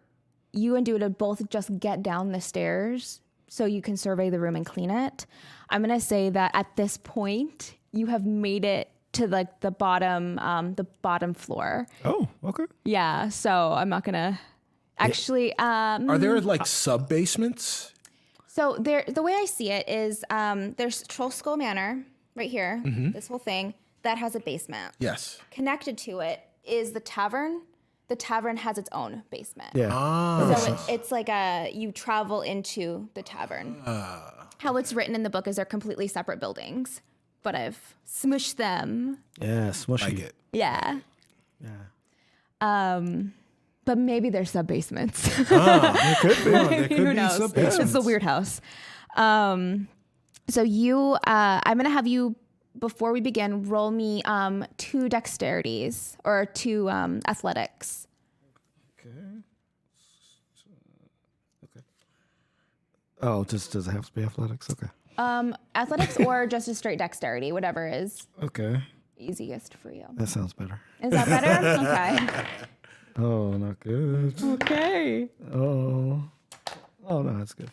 A: you and Dua to both just get down the stairs so you can survey the room and clean it. I'm going to say that at this point, you have made it to like the bottom floor.
C: Oh, okay.
A: Yeah. So I'm not going to actually,
B: Are there like sub basements?
A: so the way I see it is, there's Troll Skull Manor right here, this whole thing that has a basement.
B: Yes.
A: Connected to it is the tavern. The tavern has its own basement.
C: Yeah.
A: So it's like you travel into the tavern. How it's written in the book is they're completely separate buildings, but I've smushed them.
C: Yeah, smushy.
B: Like it.
A: Yeah.
C: Yeah.
A: But maybe they're sub basements.
B: There could be.
A: Who knows?
B: sub-basements.
A: It's a weird house. So I'm gonna have you, before we begin, roll me 2 dexterities or 2 athletics.
C: Oh, does it have to be athletics? Okay.
A: Athletics or just a straight dexterity, whatever is
C: Okay.
A: easiest for you.
C: That sounds better.
A: Is that better? Okay.
C: Oh, not good.
A: Okay.
C: Oh no, that's good.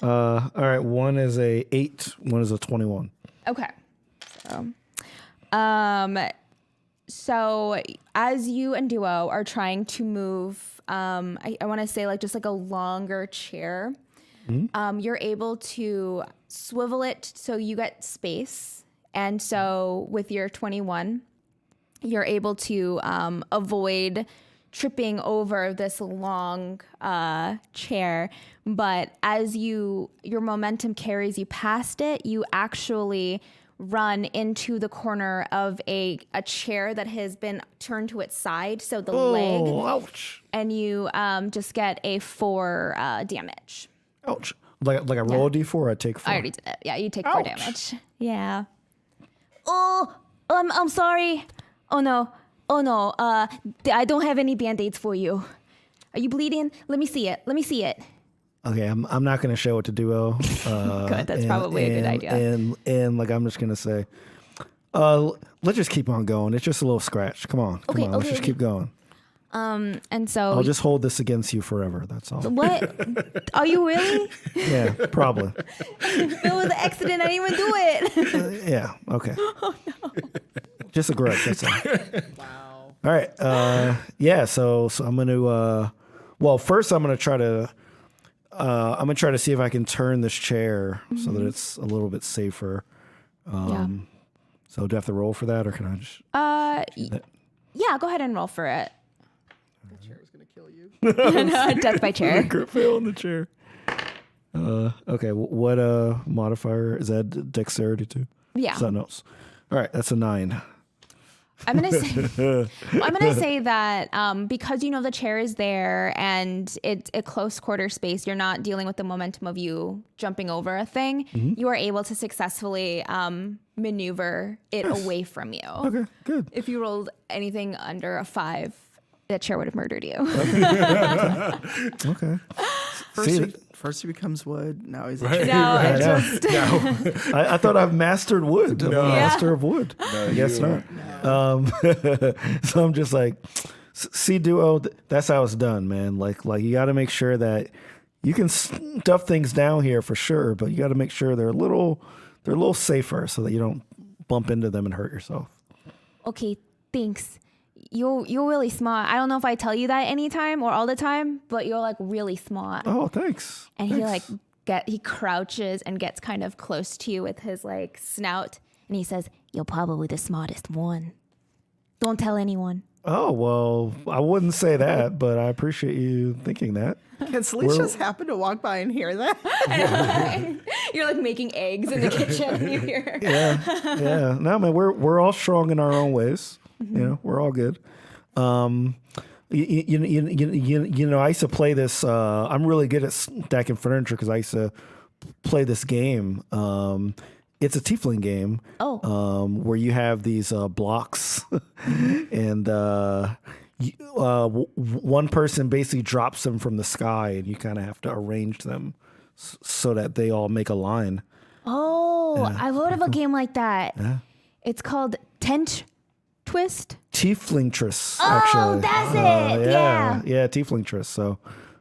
C: All right, one is a 8, one is a 21.
A: Okay. So as you and Duo are trying to move, I want to say like just like a longer chair, you're able to swivel it so you get space. And so with your 21, you're able to avoid tripping over this long chair. But as your momentum carries you past it, you actually run into the corner of a chair that has been turned to its side, so the leg,
C: Ouch.
A: and you just get a 4 damage.
C: Ouch. Like I roll a d4, I take 4.
A: I already did it. Yeah, you take 4
C: Ouch.
A: damage. Yeah. I'm sorry. Oh no. I don't have any band-aids for you. Are you bleeding? Let me see it.
C: Okay, I'm not going to show it to Duo.
A: Good, that's probably a good idea.
C: And like I'm just going to say, let's just keep on going. It's just a little scratch. Come on, let's just keep going.
A: And so
C: I'll just hold this against you forever. That's all.
A: what? Are you really?
C: Yeah, probably.
A: It was an accident. I didn't even do it.
C: Yeah. Okay. Oh no. Just a grudge. That's all.
D: Wow.
C: All right. Yeah. So I'm going to. Well, first I'm going to try to. I'm gonna try to see if I can turn this chair so that it's a little bit safer. So do I have to roll for that, or can I just?
A: Yeah, go ahead and roll for it.
D: The chair is going to kill you.
A: Death by chair.
C: Fail on the chair. Okay. What modifier is that? Dexterity too.
A: Yeah.
C: So notes. All right. That's a 9.
A: I'm gonna say that because you know the chair is there and it's a close quarter space, you're not dealing with the momentum of you jumping over a thing. You are able to successfully maneuver it away from you.
C: Okay. Good.
A: If you rolled anything under a 5, that chair would have murdered you.
C: Okay.
D: First he becomes wood. Now he's a
B: Right.
D: chair.
A: No, it just
C: I thought I've mastered wood. I'm a master of wood. I guess not. So I'm just like, see, Duo, that's how it's done, man. Like you got to make sure that you can stuff things down here for sure, but you got to make sure they're a little safer so that you don't bump into them and hurt yourself.
A: okay, thanks. You're really smart. I don't know if I tell you that anytime or all the time, but you're like really smart.
C: Oh, thanks.
A: And he like he crouches and gets kind of close to you with his like snout, and he says, "You're probably the smartest one. Don't tell anyone."
C: Oh, well, I wouldn't say that, but I appreciate you thinking that.
D: Can Celeste just happen to walk by and hear that?
A: You're like making eggs in the kitchen, and you hear.
C: Yeah. No, man, we're all strong in our own ways. You know, we're all good. You know, I used to play this. I'm really good at stacking furniture because I used to play this game. It's a tiefling game. Where you have these blocks, and one person basically drops them from the sky, and you kind of have to arrange them so that they all make a line.
A: Oh, I've heard of a game like that. Yeah. It's called Tent Twist.
C: Tieflingtress, actually.
A: Oh, that's it.
C: Yeah, Tieflingtress. So,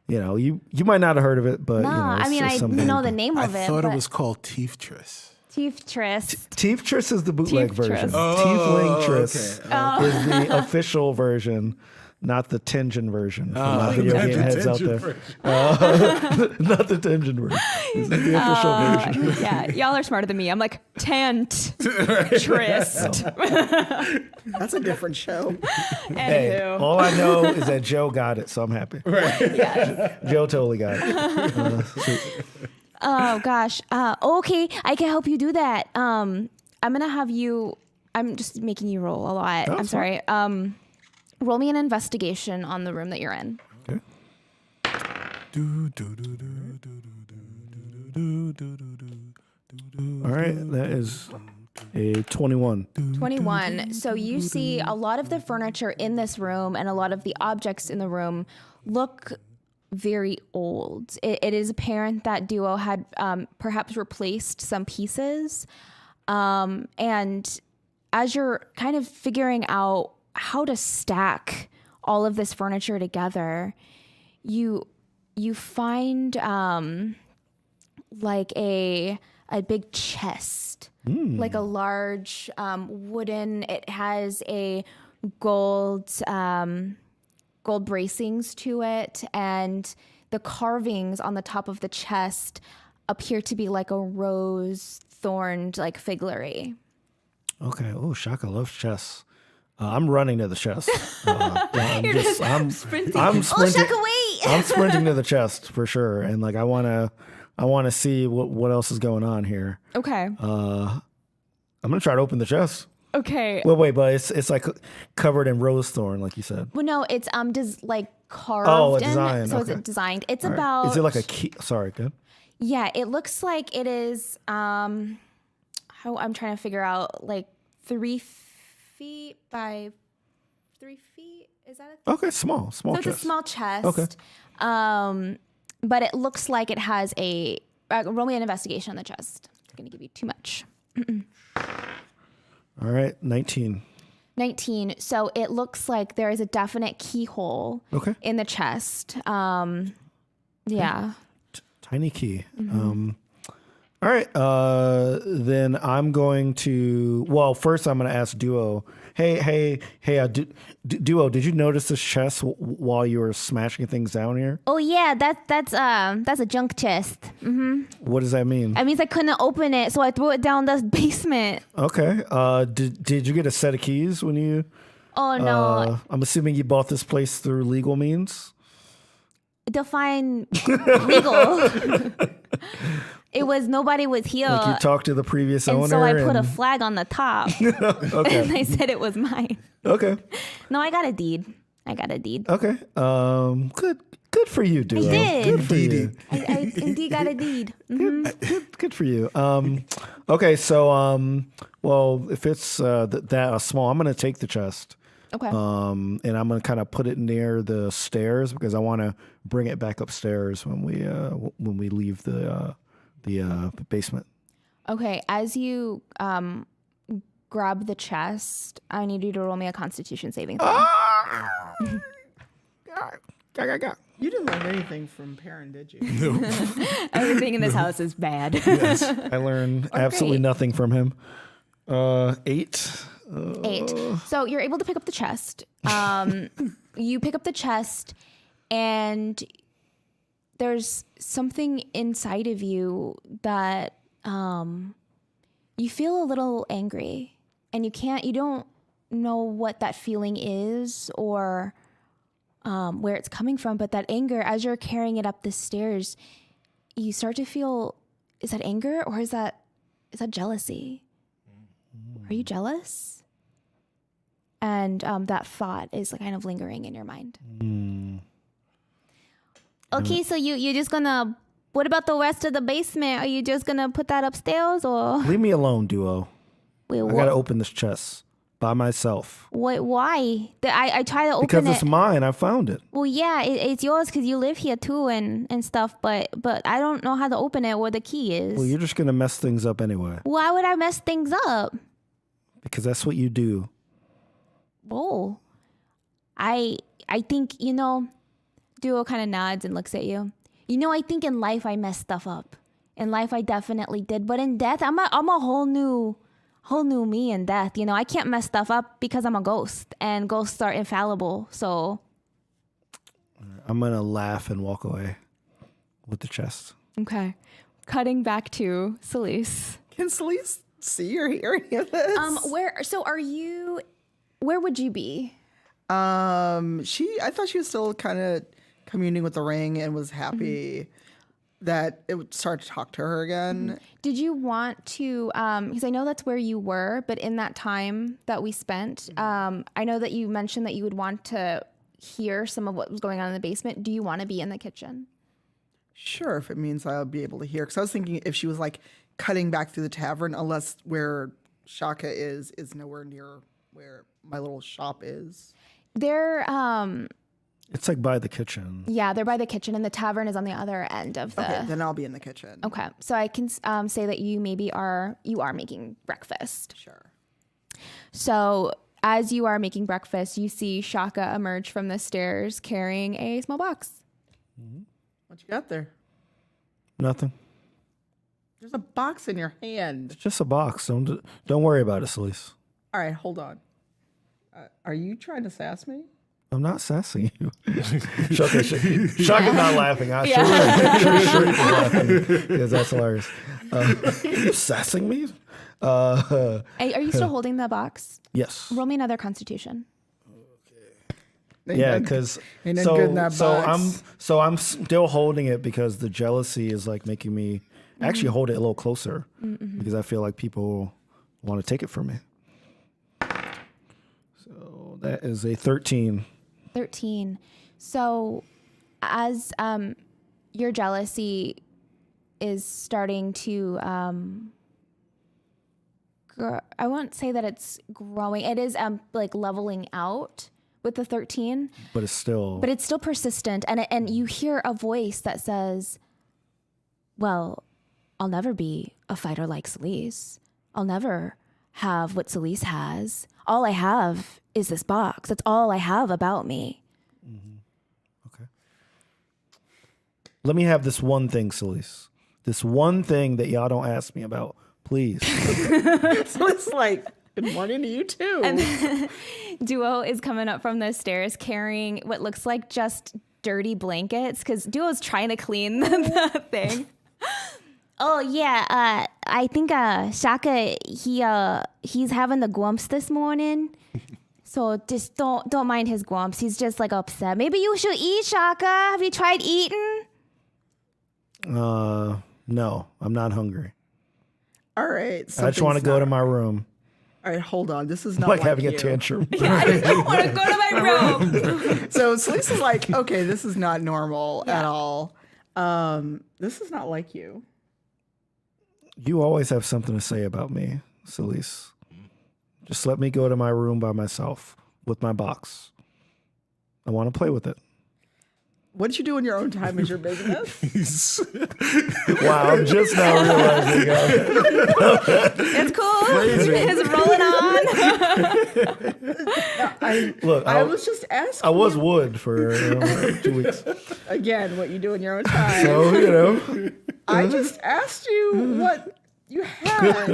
C: you know, you might not have heard of it, but
A: No,
C: you know,
A: I mean I know the name
B: I
A: of it.
B: thought it
A: but
B: was called Teeftress.
A: Tieftress.
C: Tieftress is the bootleg version.
A: Tieftress.
C: Tieflingtress is the official version, not the Tengen version. For my video game heads out there. Not the Tengen version. This is the official version.
A: Yeah, y'all are smarter than me. I'm like Tent Trist.
D: That's a different show.
C: Hey,
A: Anywho.
C: all I know is that Joe got it, so I'm happy.
A: Yes.
C: Joe totally got it.
A: Oh gosh. Okay, I can help you do that. I'm gonna have you. I'm just making you roll a lot. I'm sorry. Roll me an investigation on the room that you're in.
C: Okay. All right, that is a 21.
A: 21. So you see a lot of the furniture in this room and a lot of the objects in the room look very old. It is apparent that Duo had perhaps replaced some pieces. And as you're kind of figuring out how to stack all of this furniture together, you find like a big chest, like a large wooden. It has a gold bracings to it, and the carvings on the top of the chest appear to be like a rose thorned like figlery.
C: Okay. Oh, Shaka loves chess. I'm running to the chest. I'm sprinting.
E: Oh, Shaka, wait!
C: I'm sprinting to the chest for sure, and like I want to see what else is going on here.
A: Okay.
C: I'm gonna try to open the chest.
A: Okay.
C: Wait, but it's like covered in rose thorn, like you said.
A: Well, no, it's like carved.
C: Oh, a design.
A: In, so
C: Okay.
A: it's designed. It's
C: All right.
A: about.
C: Is it like a key? Sorry, good.
A: Yeah, it looks like it is. How I'm trying to figure out, like 3 feet by 3 feet. Is that a
C: Okay, small
A: So
C: chest.
A: it's a small chest.
C: Okay.
A: But it looks like it has a roll me an investigation on the chest. It's gonna give you too much.
C: All right, 19.
A: 19. So it looks like there is a definite keyhole
C: Okay.
A: in the chest. Yeah.
C: Tiny key. All right. Then I'm going to. Well, first I'm going to ask Duo. Hey, Duo. Did you notice this chest while you were smashing things down here?
E: Oh yeah, that's a junk chest.
C: What does that mean?
E: That means I couldn't open it, so I threw it down the basement.
C: Okay. Did you get a set of keys when you?
E: Oh no,
C: I'm assuming you bought this place through legal means.
E: define legal. Nobody was here.
C: Like you talked to the previous owner.
E: and so I put a flag on the top.
C: Okay.
E: And I said it was mine.
C: Okay.
E: No, I got a deed.
C: Okay. Good for you, Duo.
E: I did.
C: Good for you.
E: I indeed got a deed.
C: Good for you. Okay, so well, if it's that small, I'm gonna take the chest.
A: Okay.
C: And I'm gonna kind of put it near the stairs because I want to bring it back upstairs when we leave the basement.
A: Okay. As you grab the chest, I need you to roll me a Constitution saving throw.
D: You didn't learn anything from Perrin, did you?
A: Everything in this house is bad.
C: Yes, I learned absolutely nothing from him. 8.
A: 8. So you're able to pick up the chest. You pick up the chest, and there's something inside of you that you feel a little angry, and you don't know what that feeling is or where it's coming from. But that anger, as you're carrying it up the stairs, you start to feel, is that anger or is that jealousy? Are you jealous? And that thought is kind of lingering in your mind.
E: Okay, so you're just gonna. What about the rest of the basement? Are you just gonna put that upstairs or?
C: Leave me alone, Duo.
E: Wait,
C: I gotta open this chest by myself.
E: Wait, why? I try to open
C: Because
E: it.
C: it's mine. I found it.
E: Well, yeah, it's yours because you live here too and stuff. But I don't know how to open it or the key is.
C: Well, you're just gonna mess things up anyway.
E: Why would I mess things up?
C: Because that's what you do.
E: Oh, I think
A: Duo kind of nods and looks at you.
E: I think in life I messed stuff up. In life I definitely did, but in death I'm a whole new me in death. I can't mess stuff up because I'm a ghost, and ghosts are infallible. So
C: I'm gonna laugh and walk away with the chest.
A: Okay. Cutting back to Celise.
D: Can Celeste see or hear any of this?
A: Where would you be?
D: I thought she was still kind of communing with the ring and was happy that it would start to talk to her again.
A: Did you want to, because I know that's where you were, but in that time that we spent, I know that you mentioned that you would want to hear some of what was going on in the basement. Do you want to be in the kitchen?
D: Sure, if it means I'll be able to hear. Because I was thinking if she was like cutting back through the tavern, unless where Shaka is nowhere near where my little shop is.
A: There,
C: It's like by the kitchen.
E: Yeah, they're by the kitchen, and the tavern is on the other end of the.
D: Okay, then I'll be in the kitchen.
E: Okay, so I can say that you are making breakfast.
D: Sure.
E: So as you are making breakfast, you see Shaka emerge from the stairs carrying a small box.
D: What you got there?
C: Nothing.
D: There's a box in your hand.
C: It's just a box. Don't worry about it, Celise.
D: All right, hold on. Are you trying to sass me?
C: I'm not sassing you. Shaka's not laughing. I sure is laughing because that's hilarious. Are you sassing me?
E: Are you still holding the box?
C: Yes.
E: Roll me another Constitution.
C: Yeah, because
D: ain't nothing good in that box.
C: I'm still holding it because the jealousy is like making me actually hold it a little closer because I feel like people want to take it from me. So that is a 13.
E: 13. So as your jealousy is starting to I won't say that it's growing. It is like leveling out with the 13.
C: But it's still
E: persistent, and you hear a voice that says, "Well, I'll never be a fighter like Celise. I'll never have what Celise has. All I have is this box. That's all I have about me."
C: Okay. Let me have this one thing, Celise. This one thing that y'all don't ask me about, please.
D: So it's like, good morning to you too.
E: And Duo is coming up from the stairs carrying what looks like just dirty blankets because Duo's trying to clean the thing. Oh yeah, I think Shaka he's having the gwumps this morning. So just don't mind his gwumps. He's just like upset. Maybe you should eat, Shaka. Have you tried eating?
C: No, I'm not hungry.
D: All right.
C: I just want to go to my room.
D: All right, hold on. This is not
C: Like
D: like
C: having
D: you.
C: a tantrum.
E: I don't want to go to my room.
D: So Celise is like, okay, this is not normal at all. This is not like you.
C: You always have something to say about me, Celise. Just let me go to my room by myself with my box. I want to play with it.
D: What you do in your own time is your business.
C: Wow, I'm just now realizing.
E: It's cool. It's rolling on.
D: I was just asking.
C: I was wood for 2 weeks.
D: Again, what you do in your own time.
C: So,
D: I just asked you what you had.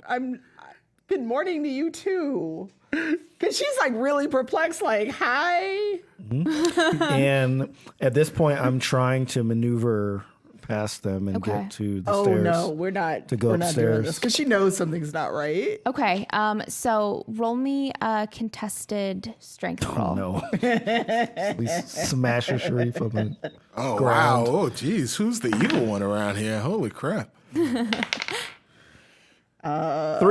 D: I'm good morning to you too. Because she's like really perplexed, like, hi.
C: And at this point, I'm trying to maneuver past them and get to the stairs.
D: Oh no, we're not.
C: To go
D: we're not doing
C: upstairs.
D: this because she knows something's not right.
E: Okay. So roll me a contested strength roll.
C: No. We smash a Shareef up in
B: Oh,
C: ground.
B: wow. Oh, geez. Who's the evil one around here? Holy crap.
C: 3?
E: All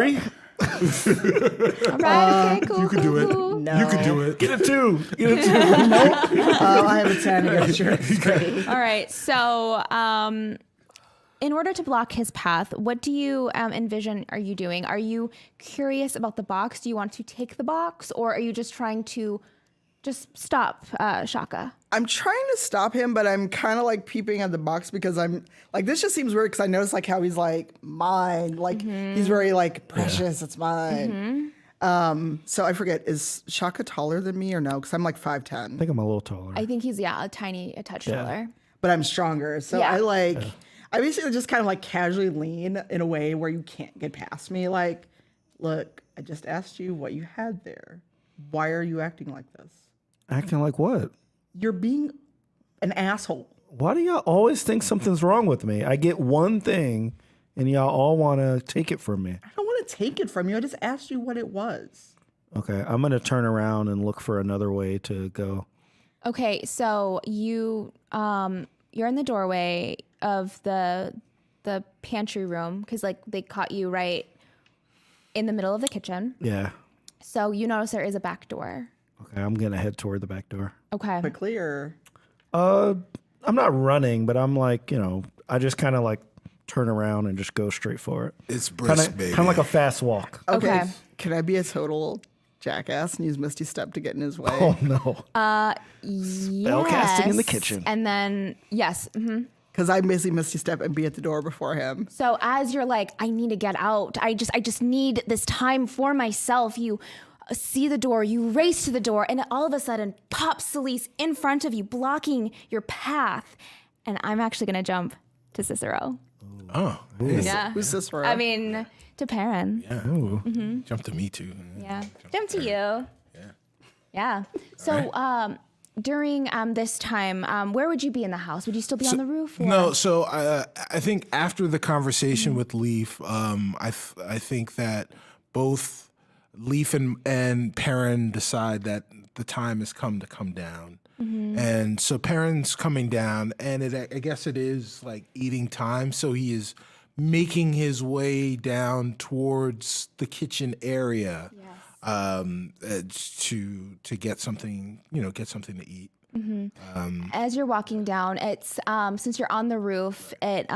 E: right. Okay. Cool.
B: You can do it.
D: No.
B: You can do it.
C: Get a 2.
D: I have a 10 against yours. Great.
E: All right. So, in order to block his path, what do you envision are you doing? Are you curious about the box? Do you want to take the box, or are you just trying to just stop Shaka?
D: I'm trying to stop him, but I'm kind of like peeping at the box because I'm like, this just seems weird because I noticed like how he's like mine, like he's very like precious. It's mine. So I forget, is Shaka taller than me or no? Because I'm like 5'10",
C: I think I'm a little taller.
E: I think he's a touch taller.
D: but I'm stronger. So
E: Yeah.
D: I basically just kind of like casually lean in a way where you can't get past me. Like, look, I just asked you what you had there. Why are you acting like this?
C: Acting like what?
D: You're being an asshole.
C: Why do y'all always think something's wrong with me? I get one thing, and y'all all want to take it from me.
D: I don't want to take it from you. I just asked you what it was.
C: Okay, I'm going to turn around and look for another way to go.
E: Okay, so you're in the doorway of the pantry room because like they caught you right in the middle of the kitchen.
C: Yeah.
E: So you notice there is a back door.
C: Okay, I'm going to head toward the back door.
E: Okay.
D: Quickly or?
C: I'm not running, but I'm like, I just kind of like turn around and just go straight for it.
B: It's brisk, baby.
C: Kind of like a fast walk.
D: Okay.
E: Okay.
D: Can I be a total jackass and use Misty Step to get in his way.
C: Oh no. Spellcasting in the
E: Yes.
C: kitchen.
E: And then, yes.
D: Because I basically Misty Step and be at the door before him.
E: So as you're like, I need to get out. I just need this time for myself. You see the door, you race to the door, and all of a sudden pops Celise in front of you, blocking your path. And I'm actually going to jump to Cicero.
B: Oh, hey.
E: Yeah.
D: Who's Cicero?
E: I mean, to Perrin.
B: Yeah. Jump to me too.
E: Yeah. Jump to you. Yeah. So during this time, where would you be in the house? Would you still be on the roof? Or?
B: No, so I think after the conversation with Leaf, I think that both Leaf and Perrin decide that the time has come to come down. And so Perrin's coming down, and I guess it is like eating time. So he is making his way down towards the kitchen area to get something, get something to eat.
E: As you're walking down, it's since you're on the roof, it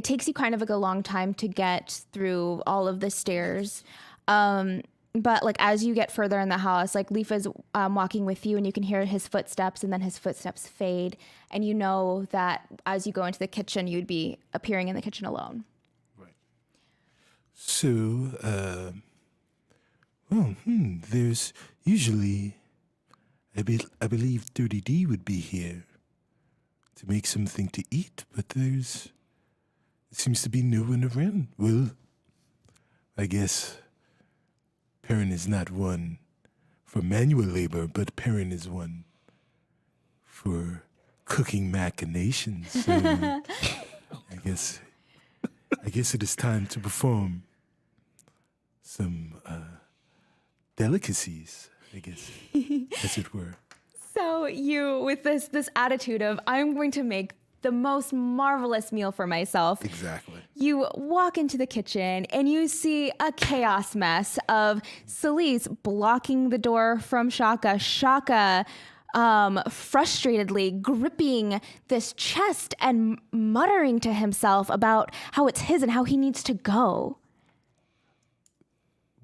E: takes you kind of like a long time to get through all of the stairs. But like as you get further in the house, like Leaf is walking with you, and you can hear his footsteps, and then his footsteps fade, and you know that as you go into the kitchen, you'd be appearing in the kitchen alone.
B: Right. So, there's usually, I believe 30D would be here to make something to eat, but there seems to be no one around. Well, I guess Perrin is not one for manual labor, but Perrin is one for cooking machinations. So I guess it is time to perform some delicacies, I guess, as it were.
E: So you, with this attitude of I'm going to make the most marvelous meal for myself.
B: Exactly.
E: You walk into the kitchen and you see a chaos mess of Celise blocking the door from Shaka. Shaka frustratedly gripping this chest and muttering to himself about how it's his and how he needs to go.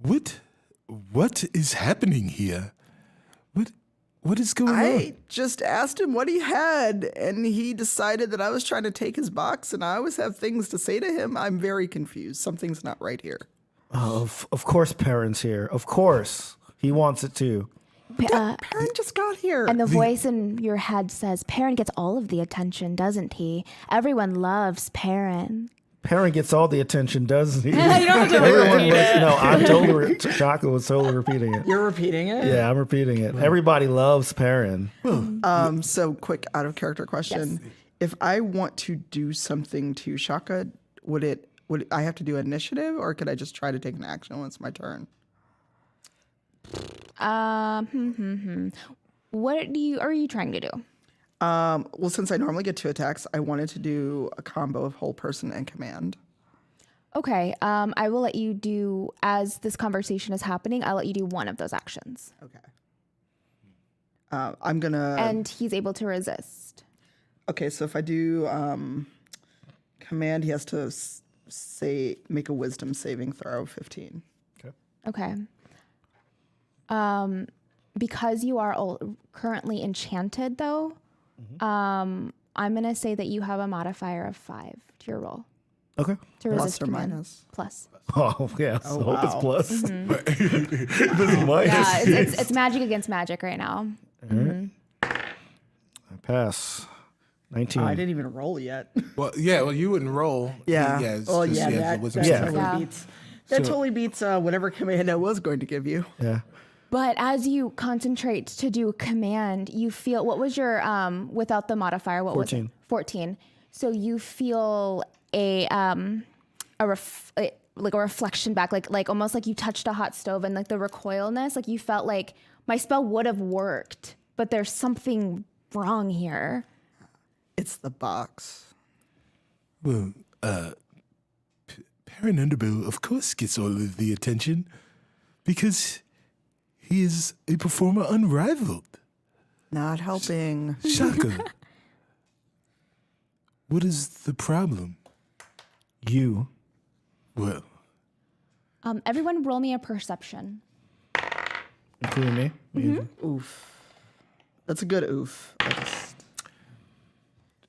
B: What is happening here? What is going on?
D: I just asked him what he had, and he decided that I was trying to take his box, and I always have things to say to him. I'm very confused. Something's not right here.
C: Of course Perrin's here. Of course. He wants it too.
D: Perrin just got here.
E: And the voice in your head says, Perrin gets all of the attention, doesn't he? Everyone loves Perrin.
C: Perrin gets all the attention, doesn't he?
E: You don't have to repeat it.
C: No, I'm totally, Shaka was totally repeating it.
D: You're repeating it?
C: Yeah, I'm repeating it. Everybody loves Perrin.
D: So quick out of character question.
E: Yes.
D: If I want to do something to Shaka, would I have to do initiative, or could I just try to take an action when it's my turn?
E: What are you trying to do?
D: Well, since I normally get 2 attacks, I wanted to do a combo of whole person and command.
E: Okay, I will let you do, as this conversation is happening, I'll let you do one of those actions.
D: Okay. I'm gonna.
E: And he's able to resist.
D: Okay, so if I do command, he has to make a wisdom saving throw of 15.
E: Okay. Because you are currently enchanted, though, I'm going to say that you have a modifier of 5 to your roll.
C: Okay.
E: To
D: Plus
E: resist
D: or
E: command.
D: minus?
E: Plus.
C: Oh, yeah. So
D: Oh,
C: hope it's
D: wow.
C: plus. This is minus.
E: Yeah, it's magic against magic right now.
C: I pass. 19.
D: I didn't even roll yet.
B: Well, you wouldn't roll.
D: Yeah.
B: Well,
D: yeah, that
B: wisdom
C: Yeah.
B: saving.
D: totally beats. That totally beats whatever command I was going to give you.
C: Yeah.
E: But as you concentrate to do command, you feel, what was your, without the modifier, what
C: 14.
E: was it? 14. So you feel a reflection back, like almost like you touched a hot stove, and like the recoilness, like you felt like my spell would have worked, but there's something wrong here.
D: It's the box.
B: Well, Perrin Underbow, of course, gets all of the attention because he is a performer unrivaled.
D: Not helping.
B: Shaka, what is the problem?
C: You.
B: Well,
E: Everyone roll me a perception.
C: including me.
D: Oof. That's a good oof.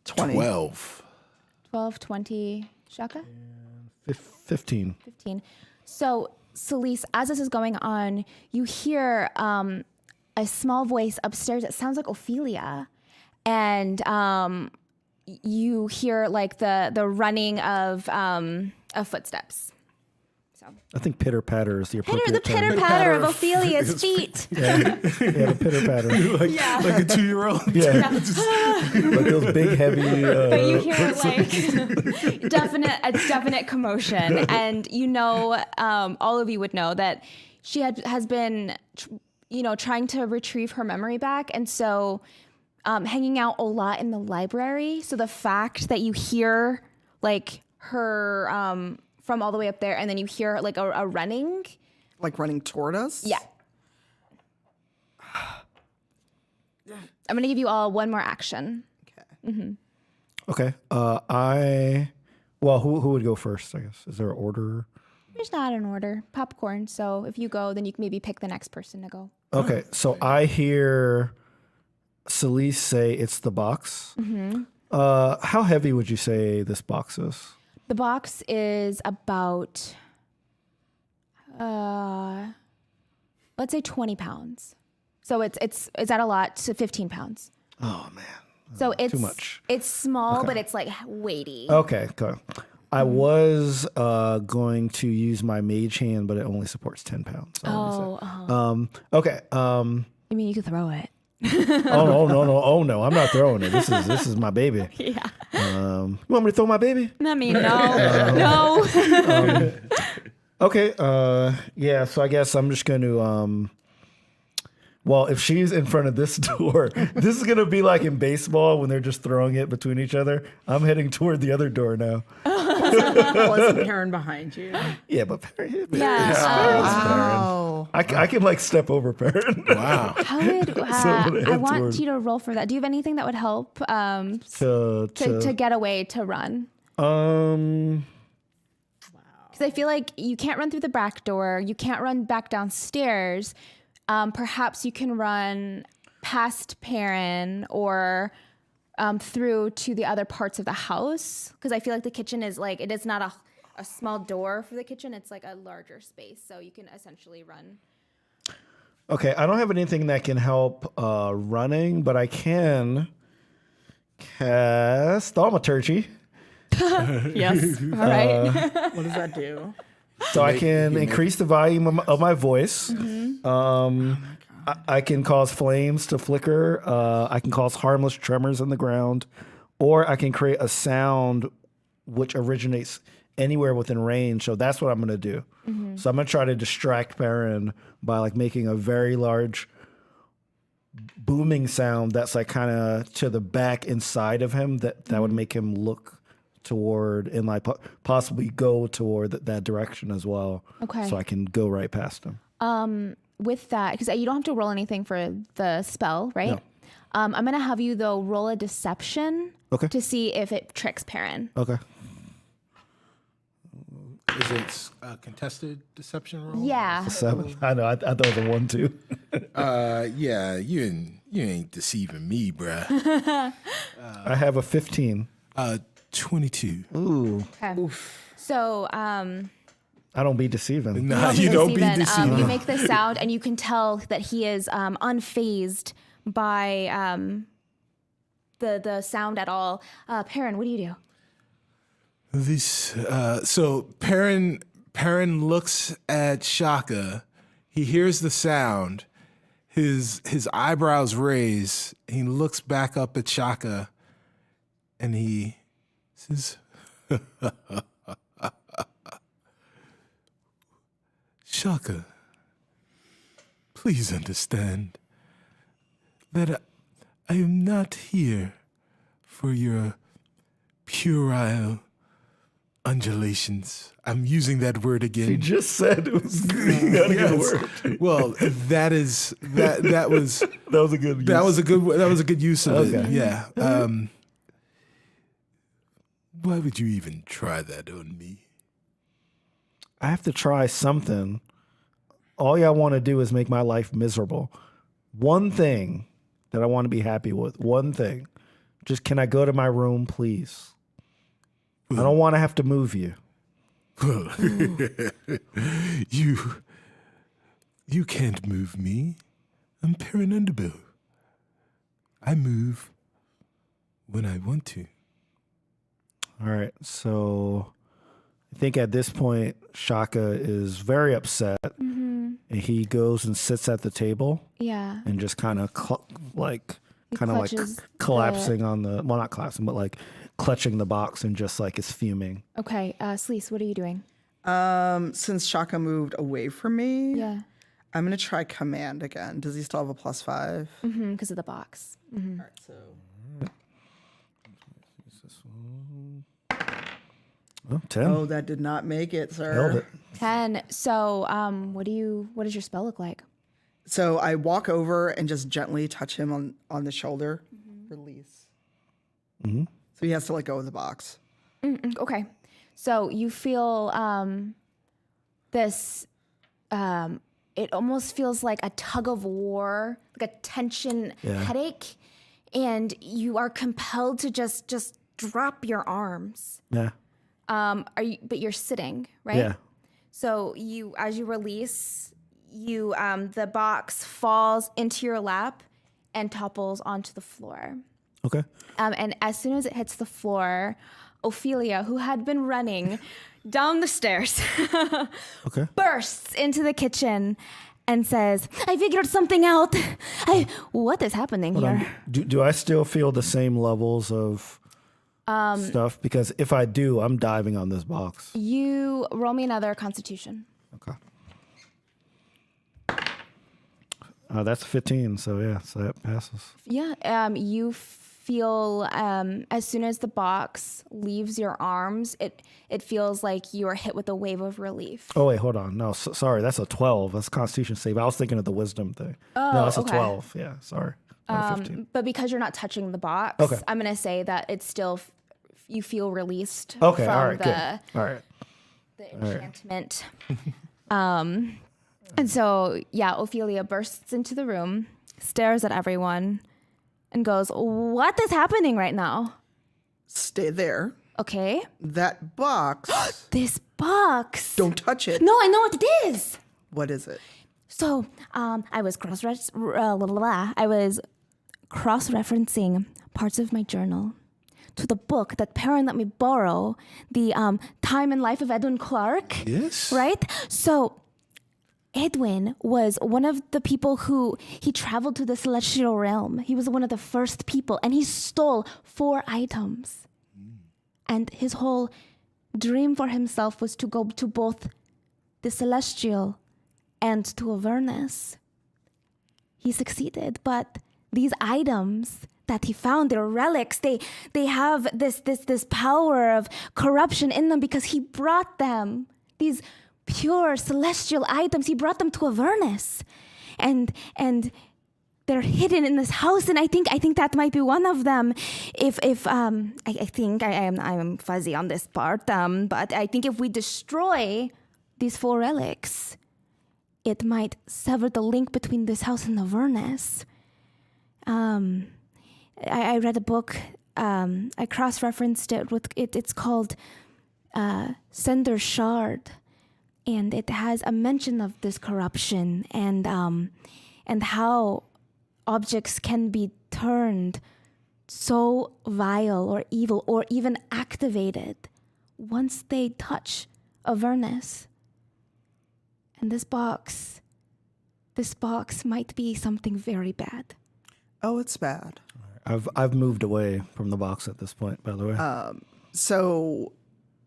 D: 20.
B: 12.
E: 12, 20, Shaka?
C: 15.
E: 15. So, Celise, as this is going on, you hear a small voice upstairs. It sounds like Ophelia. And you hear like the running of footsteps. So
C: I think pitter patter is the appropriate
E: the
C: term.
E: pitter patter of Ophelia's feet.
C: Yeah, the pitter patter.
B: Like a 2-year-old.
C: Yeah, like those big heavy.
E: But you hear like a definite commotion, and all of you would know that she has been, trying to retrieve her memory back, and so hanging out a lot in the library. So the fact that you hear like her from all the way up there, and then you hear like a running,
D: Like running toward us?
E: yeah. I'm gonna give you all one more action.
C: Okay. Who would go first? I guess is there an order?
E: There's not an order. Popcorn. So if you go, then you can maybe pick the next person to go.
C: Okay, so I hear Celise say it's the box. How heavy would you say this box is?
E: The box is about, let's say 20 pounds. So it's at a lot to 15 pounds.
C: Oh man.
E: So it's
C: too much.
E: It's small, but it's like weighty.
C: Okay, cool. I was going to use my mage hand, but it only supports 10 pounds. Okay.
E: I mean, you could throw it.
C: Oh no! I'm not throwing it. This is my baby.
E: Yeah.
C: You want me to throw my baby?
E: I mean, no.
C: Okay. Yeah. So I guess I'm just going to. Well, if she's in front of this door, this is going to be like in baseball when they're just throwing it between each other. I'm heading toward the other door now.
D: Wasn't Perrin behind you?
C: Yeah, but Perrin.
D: Wow.
C: I can like step over Perrin.
B: Wow.
E: How would I want you to roll for that? Do you have anything that would help to get away to run?
C: Um.
E: Because I feel like you can't run through the back door. You can't run back downstairs. Perhaps you can run past Perrin or through to the other parts of the house. Because I feel like the kitchen is like, it is not a small door for the kitchen. It's like a larger space. So you can essentially run.
C: Okay, I don't have anything that can help running, but I can cast Thaumaturgy.
E: Yes. All right.
D: What does that do?
C: So I can increase the volume of my voice. I can cause flames to flicker. I can cause harmless tremors in the ground. Or I can create a sound which originates anywhere within range. So that's what I'm going to do. So I'm going to try to distract Perrin by like making a very large booming sound that's like kind of to the back inside of him that would make him look toward and like possibly go toward that direction as well.
E: Okay.
C: So I can go right past him.
E: With that, because you don't have to roll anything for the spell, right?
C: No.
E: I'm going to have you, though, roll a deception to see if it tricks Perrin.
C: Okay.
B: Is it a contested deception roll?
E: Yeah.
C: 7. I know. I thought it was a 1, 2.
B: Yeah, you ain't deceiving me, bruh.
C: I have a 15.
B: 22.
C: Ooh.
E: Okay. So,
C: I don't be deceiving.
B: Nah, you don't be deceiving.
E: you make the sound, and you can tell that he is unfazed by the sound at all. Perrin, what do you do?
B: So Perrin looks at Shaka. He hears the sound. His eyebrows raise. He looks back up at Shaka, and he says, Shaka, please understand that I am not here for your puerile undulations. I'm using that word again.
C: He just said it was not a good word.
B: Well, that was
C: That was a good use.
B: that was a good use of it.
C: Okay.
B: Yeah. Why would you even try that on me?
C: I have to try something. all y'all want to do is make my life miserable. One thing that I want to be happy with. One thing. Just can I go to my room, please? I don't want to have to move you.
B: You can't move me. I'm Paranundabo. I move when I want to.
C: All right. So I think at this point, Shaka is very upset. And he goes and sits at the table.
E: Yeah.
C: And just kind of
E: clutches
C: collapsing on the, well, not collapsing, but like clutching the box and just like is fuming.
E: Okay. Sleece, what are you doing?
D: Since Shaka moved away from me,
E: Yeah.
D: I'm going to try command again. Does he still have a +5?
E: Because of the box.
D: All right, so
C: Oh, 10.
D: oh, that did not make it, sir.
C: Held it.
E: 10. So, what does your spell look like?
D: So I walk over and just gently touch him on the shoulder. Release. So he has to let go of the box.
E: Okay. So you feel this, it almost feels like a tug of war, like a tension headache, and you are compelled to just drop your arms.
C: Yeah.
E: But you're sitting, right?
C: Yeah.
E: So as you release, the box falls into your lap and topples onto the floor.
C: Okay.
E: And as soon as it hits the floor, Ophelia, who had been running down the stairs,
C: Okay.
E: bursts into the kitchen and says, "I figured something out. What is happening here?"
C: Do I still feel the same levels of stuff? Because if I do, I'm diving on this box.
E: You roll me another Constitution.
C: Okay. That's 15, so yeah, so that passes.
E: Yeah, you feel as soon as the box leaves your arms, it feels like you are hit with a wave of relief.
C: Oh, wait, hold on. No, sorry, that's a 12. That's Constitution save. I was thinking of the wisdom thing.
E: Oh,
C: no, that's
E: okay.
C: a 12. Yeah, sorry. Not a 15.
E: But because you're not touching the box,
C: Okay.
E: I'm going to say that it's still, you feel released
C: Okay,
E: from
C: all right,
E: the,
C: good. All right.
E: the enchantment. And so, yeah, Ophelia bursts into the room, stares at everyone, and goes, "What is happening right now?"
D: Stay there.
E: Okay.
D: That box,
E: This box.
D: don't touch it.
E: No, I know what it is.
D: What is it?
E: So, I was cross-referencing parts of my journal to the book that Perrin let me borrow, the Time and Life of Edwin Clark.
B: Yes.
E: Right? So, Edwin was one of the people he traveled to the celestial realm. He was one of the first people, and he stole 4 items. And his whole dream for himself was to go to both the celestial and to Avernus. He succeeded, but these items that he found, they're relics. They have this power of corruption in them because he brought them. These pure celestial items, he brought them to Avernus, and they're hidden in this house. And I think that might be one of them. If I think I'm fuzzy on this part, but I think if we destroy these 4 relics, it might sever the link between this house and Avernus. I read a book. I cross-referenced it with it. It's called Sender's Shard. And it has a mention of this corruption and how objects can be turned so vile or evil or even activated once they touch Avernus. And this box might be something very bad.
D: Oh, it's bad.
C: I've moved away from the box at this point, by the way.
D: So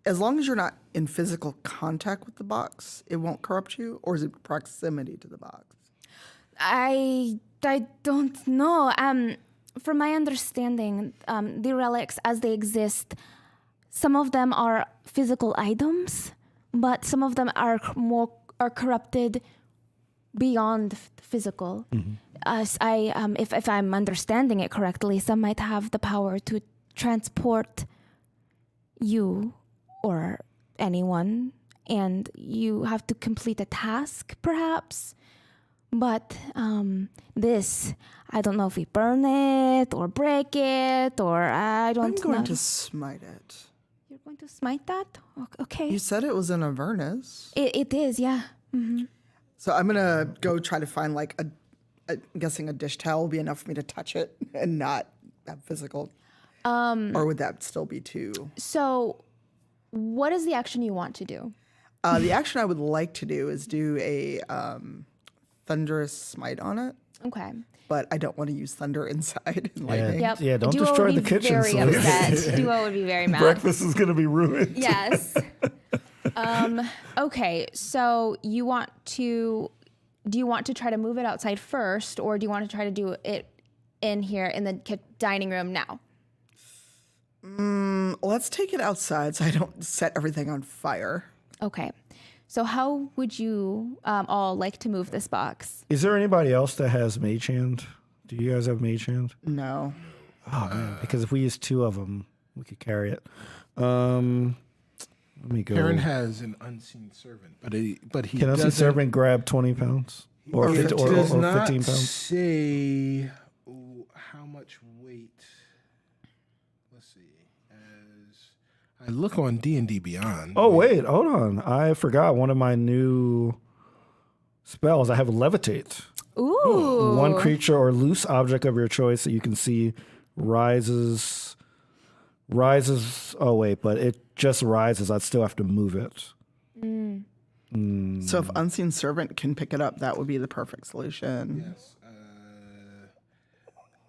D: as long as you're not in physical contact with the box, it won't corrupt you? Or is it proximity to the box?
E: I don't know. From my understanding, the relics as they exist, some of them are physical items, but some of them are corrupted beyond physical. If I'm understanding it correctly, some might have the power to transport you or anyone and you have to complete a task, perhaps. But this, I don't know if we burn it or break it, or I don't know.
D: I'm going to smite it.
E: You're going to smite that? Okay.
D: You said it was in a furnace.
E: It is, yeah.
D: So I'm going to go try to find like I'm guessing a dish towel will be enough for me to touch it and not have physical. Or would that still be too?
E: So, what is the action you want to do?
D: The action I would like to do is do a thunderous smite on it,
E: Okay.
D: but I don't want to use thunder inside and lightning.
E: Yep.
C: Yeah, don't
E: Duo
C: destroy
E: would
C: the
E: be
C: kitchen,
E: Very
C: Celine.
E: upset. Duo would be very mad.
C: Breakfast is going to be ruined.
E: Yes. Okay. So do you want to try to move it outside first, or do you want to try to do it in here in the dining room now?
D: Let's take it outside so I don't set everything on fire.
E: Okay. So how would you all like to move this box?
C: Is there anybody else that has mage hand? Do you guys have mage hand?
D: No.
C: Oh man, because if we use 2 of them, we could carry it. Let me go.
B: Perrin has an unseen servant, but he
C: Can unseen
B: doesn't.
C: servant grab 20 pounds or,
B: It
C: 50, or
B: does
C: 15
B: not
C: pounds?
B: say how much weight. Let's see. As I look on D&D Beyond.
C: Oh wait, hold on. I forgot one of my new spells. I have levitate.
E: Ooh.
C: One creature or loose object of your choice that you can see rises. Oh wait, but it just rises. I'd still have to move it.
D: So if Unseen Servant can pick it up, that would be the perfect solution.
B: Yes.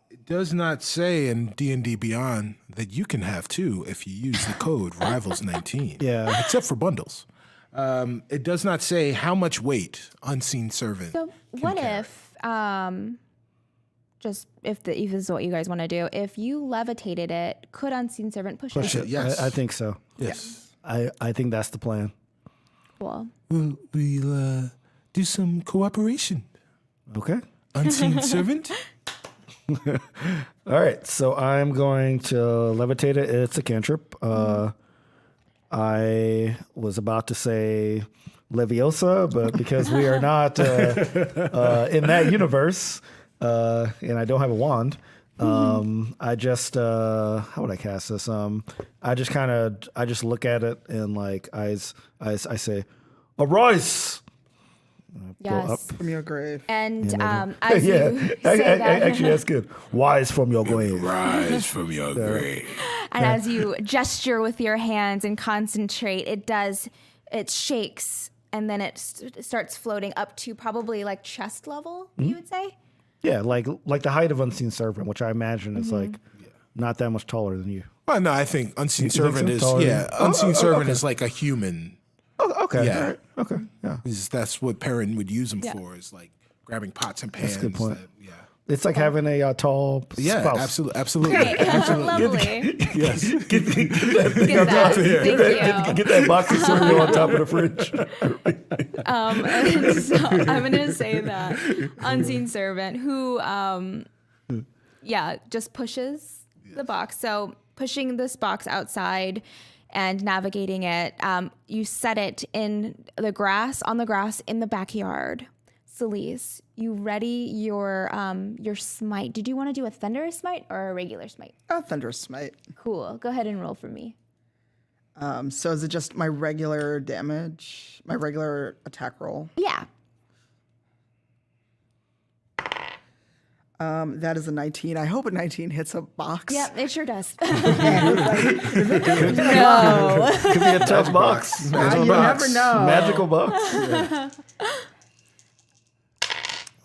B: It does not say in D&D Beyond that you can have 2 if you use the code Rivals19.
C: Yeah.
B: Except for bundles. It does not say how much weight Unseen Servant.
E: So what if just if this is what you guys want to do, if you levitated it, could Unseen Servant push
C: Push
E: it?
C: it.
B: Yes.
C: I think so.
B: Yes.
C: I think that's the plan.
E: Cool.
B: We'll do some cooperation.
C: Okay.
B: Unseen Servant?
C: All right, so I'm going to levitate it. It's a cantrip. I was about to say Leviosa, but because we are not in that universe, and I don't have a wand, I just how would I cast this? I just look at it and like I say, "Arise!"
E: Yes.
D: From your grave.
E: And as
C: Yeah,
E: you say that,
C: actually, that's good. Wise from your grave.
B: Rise from your grave.
E: and as you gesture with your hands and concentrate, it shakes, and then it starts floating up to probably like chest level, you would say?
C: Yeah, like the height of Unseen Servant, which I imagine is like not that much taller than you.
B: Well, no, I think Unseen
C: You think
B: Servant
C: so?
B: is,
C: Taller than-
B: yeah, Unseen Servant
C: okay.
B: is like a human.
C: Oh, okay.
B: Yeah.
C: All right. Okay. Yeah.
B: That's what Perrin would use them
E: Yeah.
B: for, is like grabbing pots and pans.
C: a good point.
B: Yeah.
C: It's like having a tall
B: Yeah,
C: spouse.
B: absolutely.
E: Great. Lovely.
B: Yes.
E: Get that. Thank you.
C: Get that box of cereal on top of the fridge.
E: So I'm going to say that Unseen Servant who, just pushes the box. So pushing this box outside and navigating it, you set it in the grass, on the grass in the backyard. Celise, you ready your smite. Did you want to do a thunderous smite or a regular smite?
D: Thunderous Smite.
E: Cool. Go ahead and roll for me.
D: So is it just my regular damage, my regular attack roll?
E: Yeah.
D: That is a 19. I hope a 19 hits a box.
E: Yep, it sure does.
C: Could be a tough box.
D: You never know.
C: Magical box. Yeah.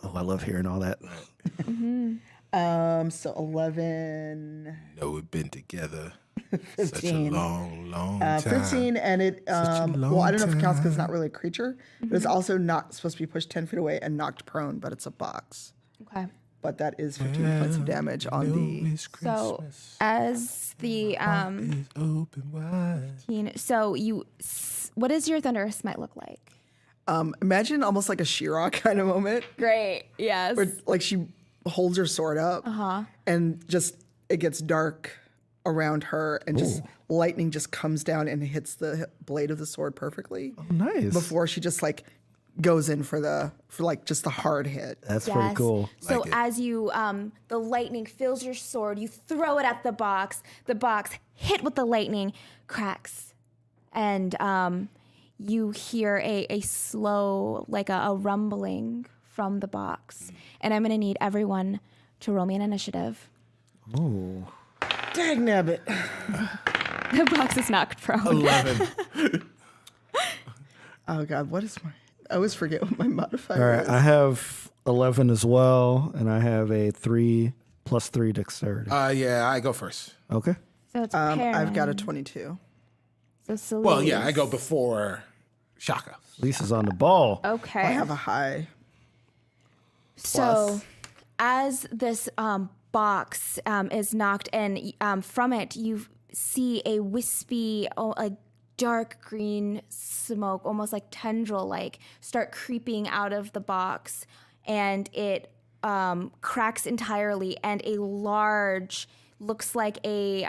C: Oh, I love hearing all that.
D: So 11,
B: No, we've been together such a
D: 15.
B: long time.
D: 15, and it,
B: a
D: well, I don't know if it counts because it's
B: long
D: not really a creature, but it's also not supposed to be pushed 10 feet away and knocked prone, but it's a box.
E: Okay.
D: But that is 15 points of damage on the.
B: It's
E: So
B: Christmas.
E: as the
B: Is open wide.
E: so what does your thunderous smite look like?
D: Imagine almost like a She-Ra kind of moment,
E: Great. Yes.
D: where like she holds her sword up, and just it gets dark around her, and just lightning just comes down and hits the blade of the sword perfectly
C: Nice.
D: before she just like goes in for like just the hard hit.
C: That's pretty cool.
E: So
B: Like it.
E: as you, the lightning fills your sword, you throw it at the box hit with the lightning, cracks. And you hear a slow, like a rumbling from the box. And I'm going to need everyone to roll me an initiative.
C: Ooh.
D: Dag nabbit.
E: The box is knocked prone.
B: 11.
D: Oh God, what is my? I always forget what my modifier
C: All right,
D: is.
C: I have 11 as well, and I have a 3 plus 3 dexterity.
B: Yeah, I go first.
C: Okay.
E: So it's
D: I've got a
E: Perrin.
D: 22.
E: So Celise.
B: Well, yeah, I go before Shaka.
C: Lisa's on the ball.
E: Okay.
D: I have a high.
E: So,
D: plus.
E: as this box is knocked, and from it, you see a wispy, like dark green smoke, almost like tendril-like, start creeping out of the box, and it cracks entirely, and a large, looks like a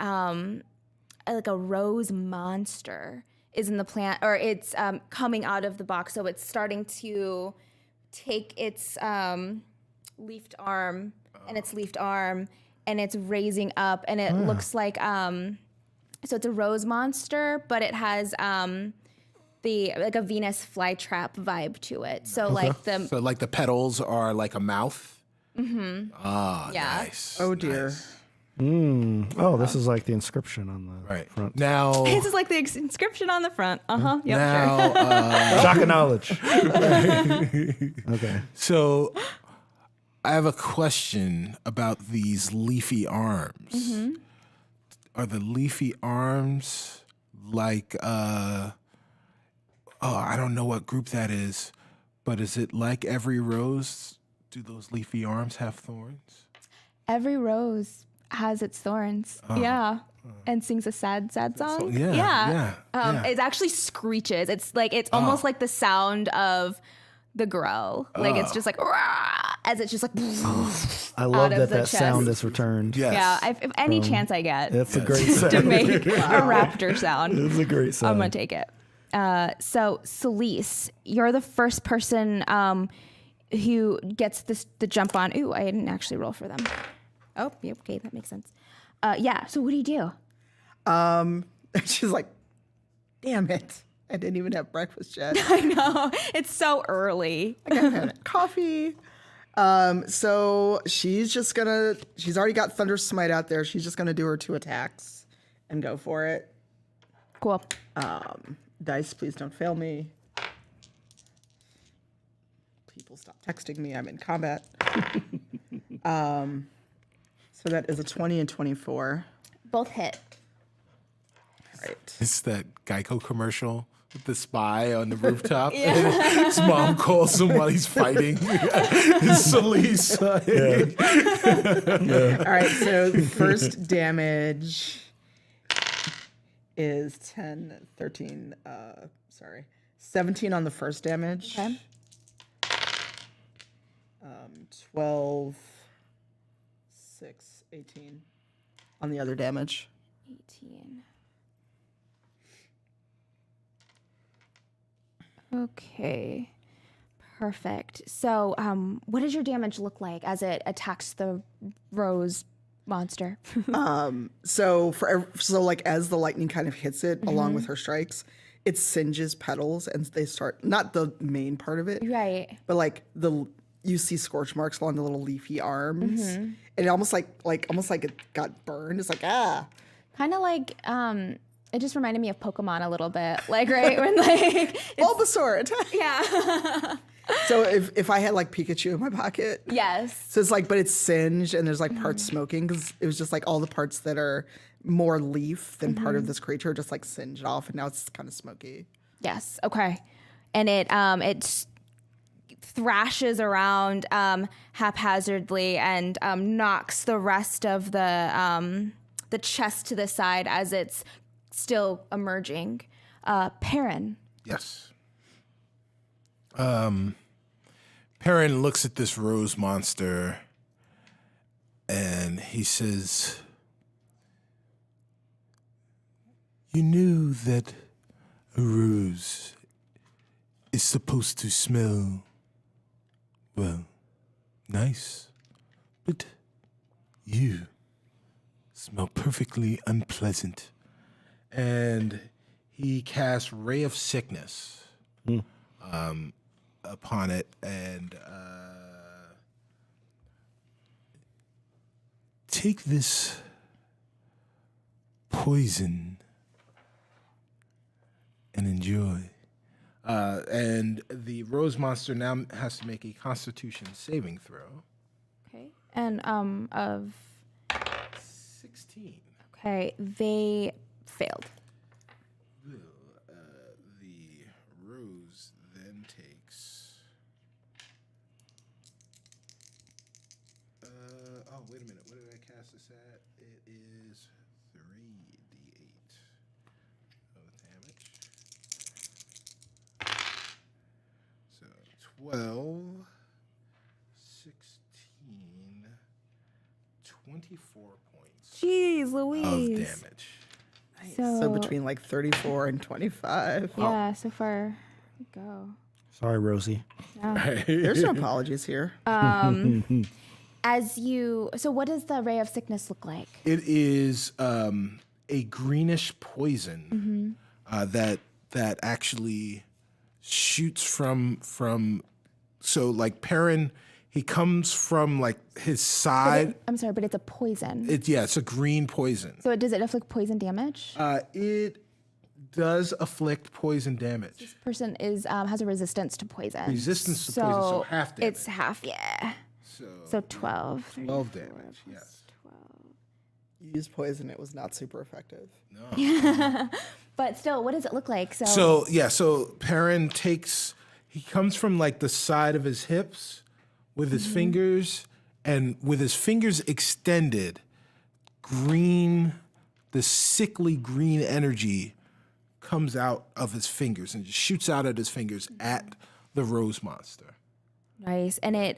E: rose monster is in the plant, or it's coming out of the box. So it's starting to take its leafed arm and it's raising up, and it looks like so it's a rose monster, but it has like a Venus flytrap vibe to it. So like the
B: So like the petals are like a mouth. Mm-hmm. Ah,
E: Yeah.
B: nice.
D: Oh dear.
B: Nice.
C: Oh, this is like the inscription on the
B: Right.
C: front.
B: Now,
E: this is like the inscription on the front. Yep, sure.
B: now,
C: Shock of knowledge. Okay.
B: so I have a question about these leafy arms.
E: Mm-hmm.
B: Are the leafy arms like, I don't know what group that is, but is it like every rose? Do those leafy arms have thorns?
E: Every rose has its thorns. Yeah. And sings a sad song.
B: yeah.
E: It actually screeches. It's like it's almost like the sound of the grow. Like it's just like "Rah," as it's just like
C: I love
E: out of
C: that
E: the
C: that
E: chest.
C: sound is returned.
B: Yes.
E: yeah. If any chance I get
C: That's a great
E: to
C: sound.
E: make a raptor sound,
C: It's a great sound.
E: I'm gonna take it. So Celise, you're the first person who gets the jump on. Ooh, I didn't actually roll for them. Oh, yep, okay, that makes sense. Yeah. So what do you do?
D: She's like, damn it. I didn't even have breakfast yet.
E: I know it's so early.
D: I haven't had coffee. So she's already got Thunder Smite out there. She's just gonna do her 2 attacks and go for it.
E: Cool.
D: Dice, please don't fail me. People stop texting me. I'm in combat. So that is a 20 and 24.
E: Both hit.
D: Right.
B: It's that Geico commercial with the spy on the rooftop. His mom calls him while he's fighting. It's Celise.
D: All right. So the first damage is 10, 13, 17 on the first damage.
E: Okay.
D: 12, 6, 18 on the other damage.
E: 18. Okay. Perfect. So, what does your damage look like as it attacks the rose monster?
D: So like as the lightning kind of hits it along with her strikes, it singes petals and they start, not the main part of it,
E: Right.
D: but like you see scorch marks along the little leafy arms, and it almost like it got burned. It's like
E: Kind of like it just reminded me of Pokemon a little bit. Like right when like
D: Bulbasaur attack.
E: yeah.
D: So if I had like Pikachu in my pocket,
E: Yes.
D: so it's like, but it's singed and there's like parts smoking because it was just like all the parts that are more leaf than part of this creature are just like singed off, and now it's kind of smoky.
E: Yes. Okay. And it thrashes around haphazardly and knocks the rest of the chest to the side as it's still emerging. Perrin.
B: Yes. Perrin looks at this rose monster and he says, You knew that a rose is supposed to smell, well, nice, but you smell perfectly unpleasant. And he casts Ray of Sickness upon it, and take this poison and enjoy. And the rose monster now has to make a Constitution saving throw.
E: Okay. And of
B: 16.
E: okay, they failed.
B: The rose then takes. Oh, wait a minute. What did I cast this at? It is 3d8 of damage. So 12, 16, 24 points
E: Jeez,
B: of
E: Louise.
B: damage.
D: So between like 34 and 25.
E: Yeah, so far we go.
C: Sorry, Rosie.
D: There's no apologies here.
E: As you, so what does the ray of sickness look like?
B: It is a greenish poison that actually shoots from. So like Perrin, he comes from like his side.
E: I'm sorry, but it's a poison.
B: It's a green poison.
E: So does it afflict poison damage?
B: It does afflict poison damage.
E: This person is has a resistance to poison.
B: Resistance to poison, so half damage.
E: It's half, yeah.
B: So
E: 12.
B: 12 damage. Yes.
D: You used poison, it was not super effective.
E: But still, what does it look like?
B: So Perrin he comes from like the side of his hips with his fingers, and with his fingers extended, the sickly green energy comes out of his fingers and just shoots out at his fingers at the rose monster.
E: Nice. And it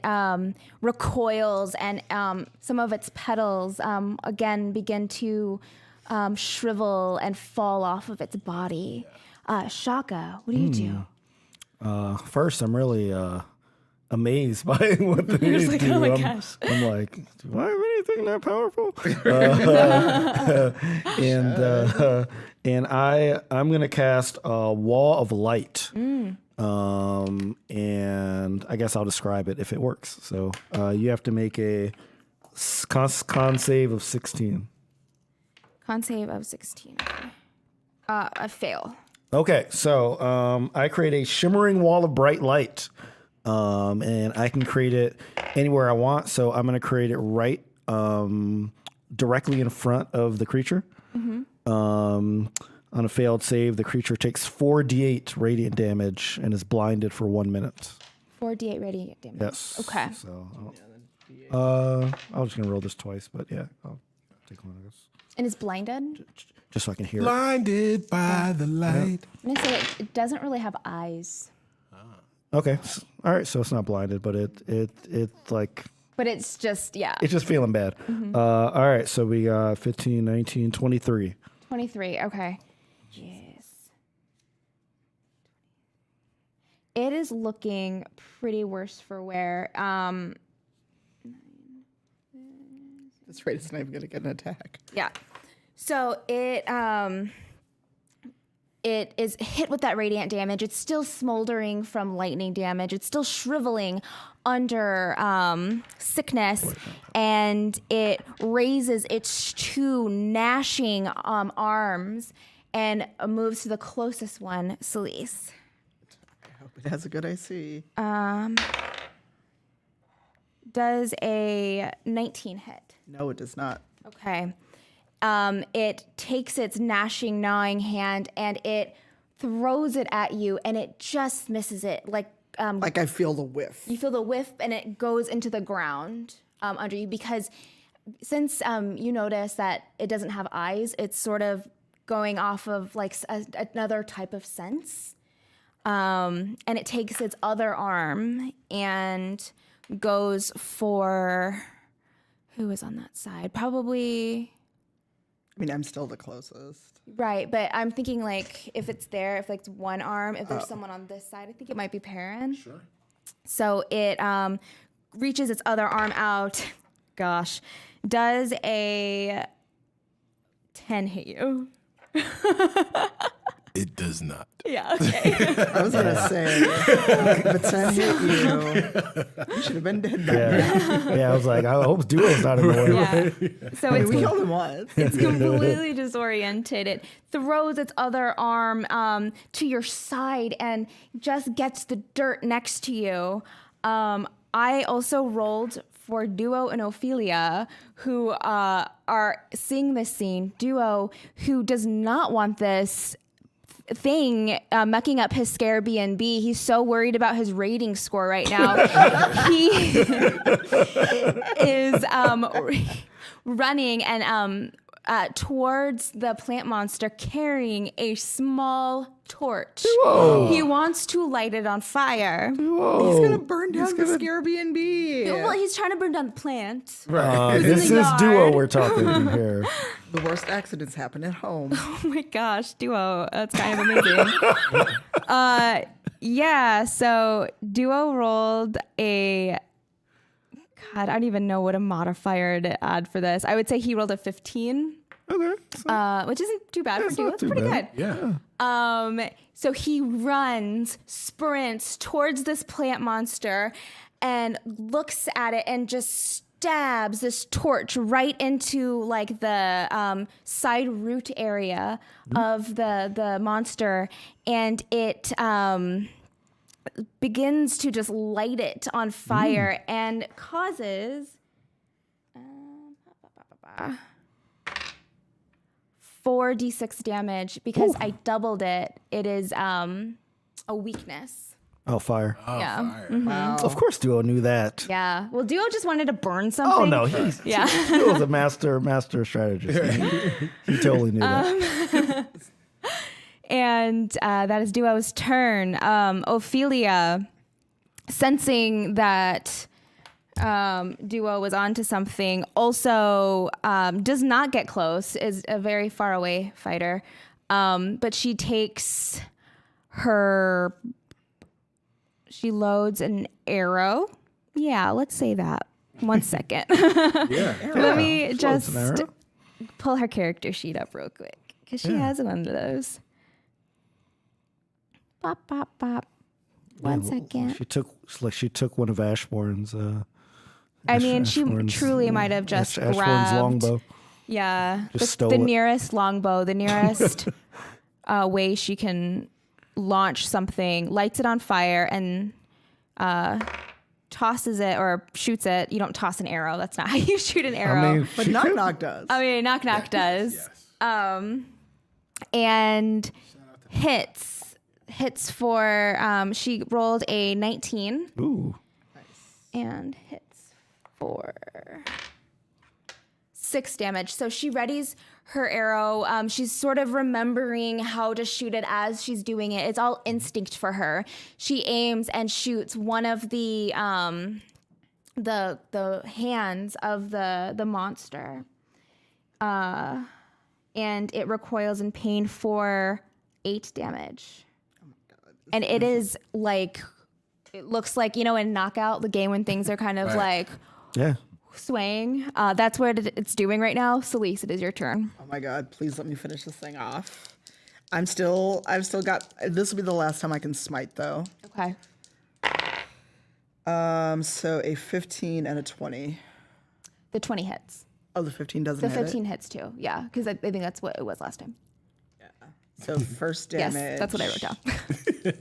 E: recoils, and some of its petals again begin to shrivel and fall off of its body. Shaka, what do you do?
C: First, I'm really amazed by what they
E: You're just like,
C: do.
E: oh my
C: I'm,
E: gosh.
C: I'm like, do I have anything that powerful? And I'm gonna cast a wall of light. And I guess I'll describe it if it works. So you have to make a con save of 16.
E: Con save of 16. A fail.
C: Okay, so I create a shimmering wall of bright light, and I can create it anywhere I want. So I'm going to create it right directly in front of the creature. On a failed save, the creature takes 4d8 radiant damage and is blinded for 1 minute.
E: 4d8 radiant damage.
C: Yes.
E: Okay.
C: So I'm just going to roll this twice, but yeah, I'll take one, I guess.
E: And it's blinded?
C: Just so I can hear it.
B: Blinded by the light.
E: I'm going to say it doesn't really have eyes.
C: Okay. All right. So it's not blinded, but it's like,
E: But it's just, yeah.
C: it's just feeling bad. All right. So we got 15, 19, 23.
E: 23, okay. Yes. It is looking pretty worse for wear.
D: This rate is not even going to get an attack.
E: Yeah. So it is hit with that radiant damage. It's still smoldering from lightning damage. It's still shriveling under sickness, and it raises its two gnashing arms and moves to the closest one, Celise.
D: I hope it has a good IC.
E: Does a 19 hit?
D: No, it does not.
E: Okay. It takes its gnashing, gnawing hand and it throws it at you, and it just misses it. Like
D: I feel the whiff.
E: you feel the whiff, and it goes into the ground under you, because since you notice that it doesn't have eyes, it's sort of going off of like another type of sense. And it takes its other arm and goes for, who is on that side? Probably
D: I mean, I'm still the closest.
E: Right, but I'm thinking like if it's there, if like it's one arm, if there's someone on this side, I think it might be Perrin.
B: Sure.
E: So it reaches its other arm out. Gosh, does a 10 hit you?
B: It does not.
E: Yeah. Okay.
D: I was going to say, the 10 hit you. You should have been dead by now.
C: Yeah, I was like, I hope Duo's not in the way.
E: Yeah. So it's
D: We killed him once.
E: It's completely disoriented. It throws its other arm to your side and just gets the dirt next to you. I also rolled for Duo and Ophelia, who are seeing this scene. Duo, who does not want this thing mucking up his scare B&B. He's so worried about his rating score right now. He is running and towards the plant monster carrying a small torch.
C: Whoa.
E: He wants to light it on fire.
C: Whoa.
D: He's going to burn down the scare B&B.
E: Well, he's trying to burn down the plant.
C: This
E: the
C: is Duo
E: yard.
C: we're talking here.
D: The worst accidents happen at home.
E: Oh my gosh, Duo. That's kind of amazing. Yeah, so Duo rolled a... God, I don't even know what a modifier to add for this. I would say he rolled a 15.
C: Okay.
E: Which isn't too bad for Duo.
C: not
E: It's
C: too
E: pretty
C: bad.
E: good.
B: Yeah.
E: So he runs, sprints towards this plant monster and looks at it and just stabs this torch right into like the side root area of the monster, and it begins to just light it on fire and causes 4d6 damage because I doubled it. It is a weakness.
C: Oh, fire.
E: Yeah.
B: Fire.
D: Wow.
C: Of course Duo knew that.
E: Yeah. Well, Duo just wanted to burn something.
C: Oh, no. He's Duo's a master strategist. He totally knew that.
E: And that is Duo's turn. Ophelia, sensing that Duo was onto something, also does not get close, is a very far away fighter. But she takes she loads an arrow. Yeah, let's say that. 1 second. Let me just
C: an arrow.
E: pull her character sheet up real quick because she has one of those. Bop, bop, bop. 1 second.
C: She took one of Ashbourne's.
E: I mean, she
C: Ashbourne's-
E: truly might have just
C: Ashbourne's
E: grabbed.
C: longbow.
E: Yeah,
C: Just
E: the
C: stole it.
E: nearest longbow, the nearest way she can launch something, lights it on fire, and tosses it or shoots it. You don't toss an arrow. That's not how you shoot an arrow.
C: I mean,
D: But Knock Knock does.
E: I mean, knock knock does.
B: Yes.
E: And hits for she rolled a 19
C: ooh.
E: and hits for 6 damage. So she readies her arrow. She's sort of remembering how to shoot it as she's doing it. It's all instinct for her. She aims and shoots one of the hands of the monster. And it recoils in pain for 8 damage. Oh my God. And it is like, it looks like, in Knockout, the game when things are kind of like
C: Yeah.
E: swaying. That's what it's doing right now. Celise, it is your turn.
D: Oh my God, please let me finish this thing off. I've still got, this will be the last time I can smite though.
E: Okay.
D: So a 15 and a 20.
E: The 20 hits.
D: Oh, the 15 doesn't
E: The
D: hit
E: 15 hits too. Yeah, because I think that's what it was last time.
D: So first damage.
E: Yes, that's what I wrote down.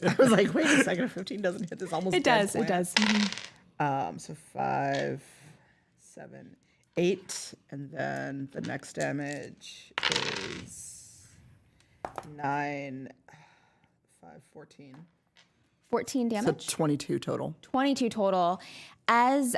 D: I was like, wait a second, a 15 doesn't hit this almost.
E: It
D: dead
E: does. It
D: plant.
E: does.
D: So 5, 7, 8, and then the next damage is 9, 5, 14.
E: 14
D: So
E: damage.
D: 22 total.
E: 22 total. As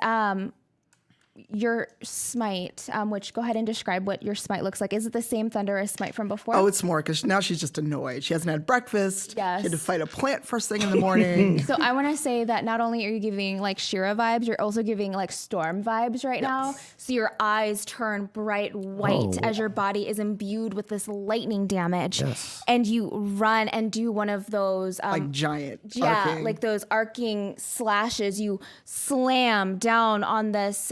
E: your smite, which go ahead and describe what your smite looks like. Is it the same thunderous smite from before?
D: Oh, it's more because now she's just annoyed. She hasn't had breakfast.
E: Yes.
D: She had to fight a plant first thing in the morning.
E: So I want to say that not only are you giving like Shira vibes, you're also giving like storm vibes right now. So your eyes turn bright white as your body is imbued with this lightning damage.
C: Yes.
E: And you run and do one of those
D: Like giant.
E: yeah,
D: arcing.
E: like those arcing slashes. You slam down on this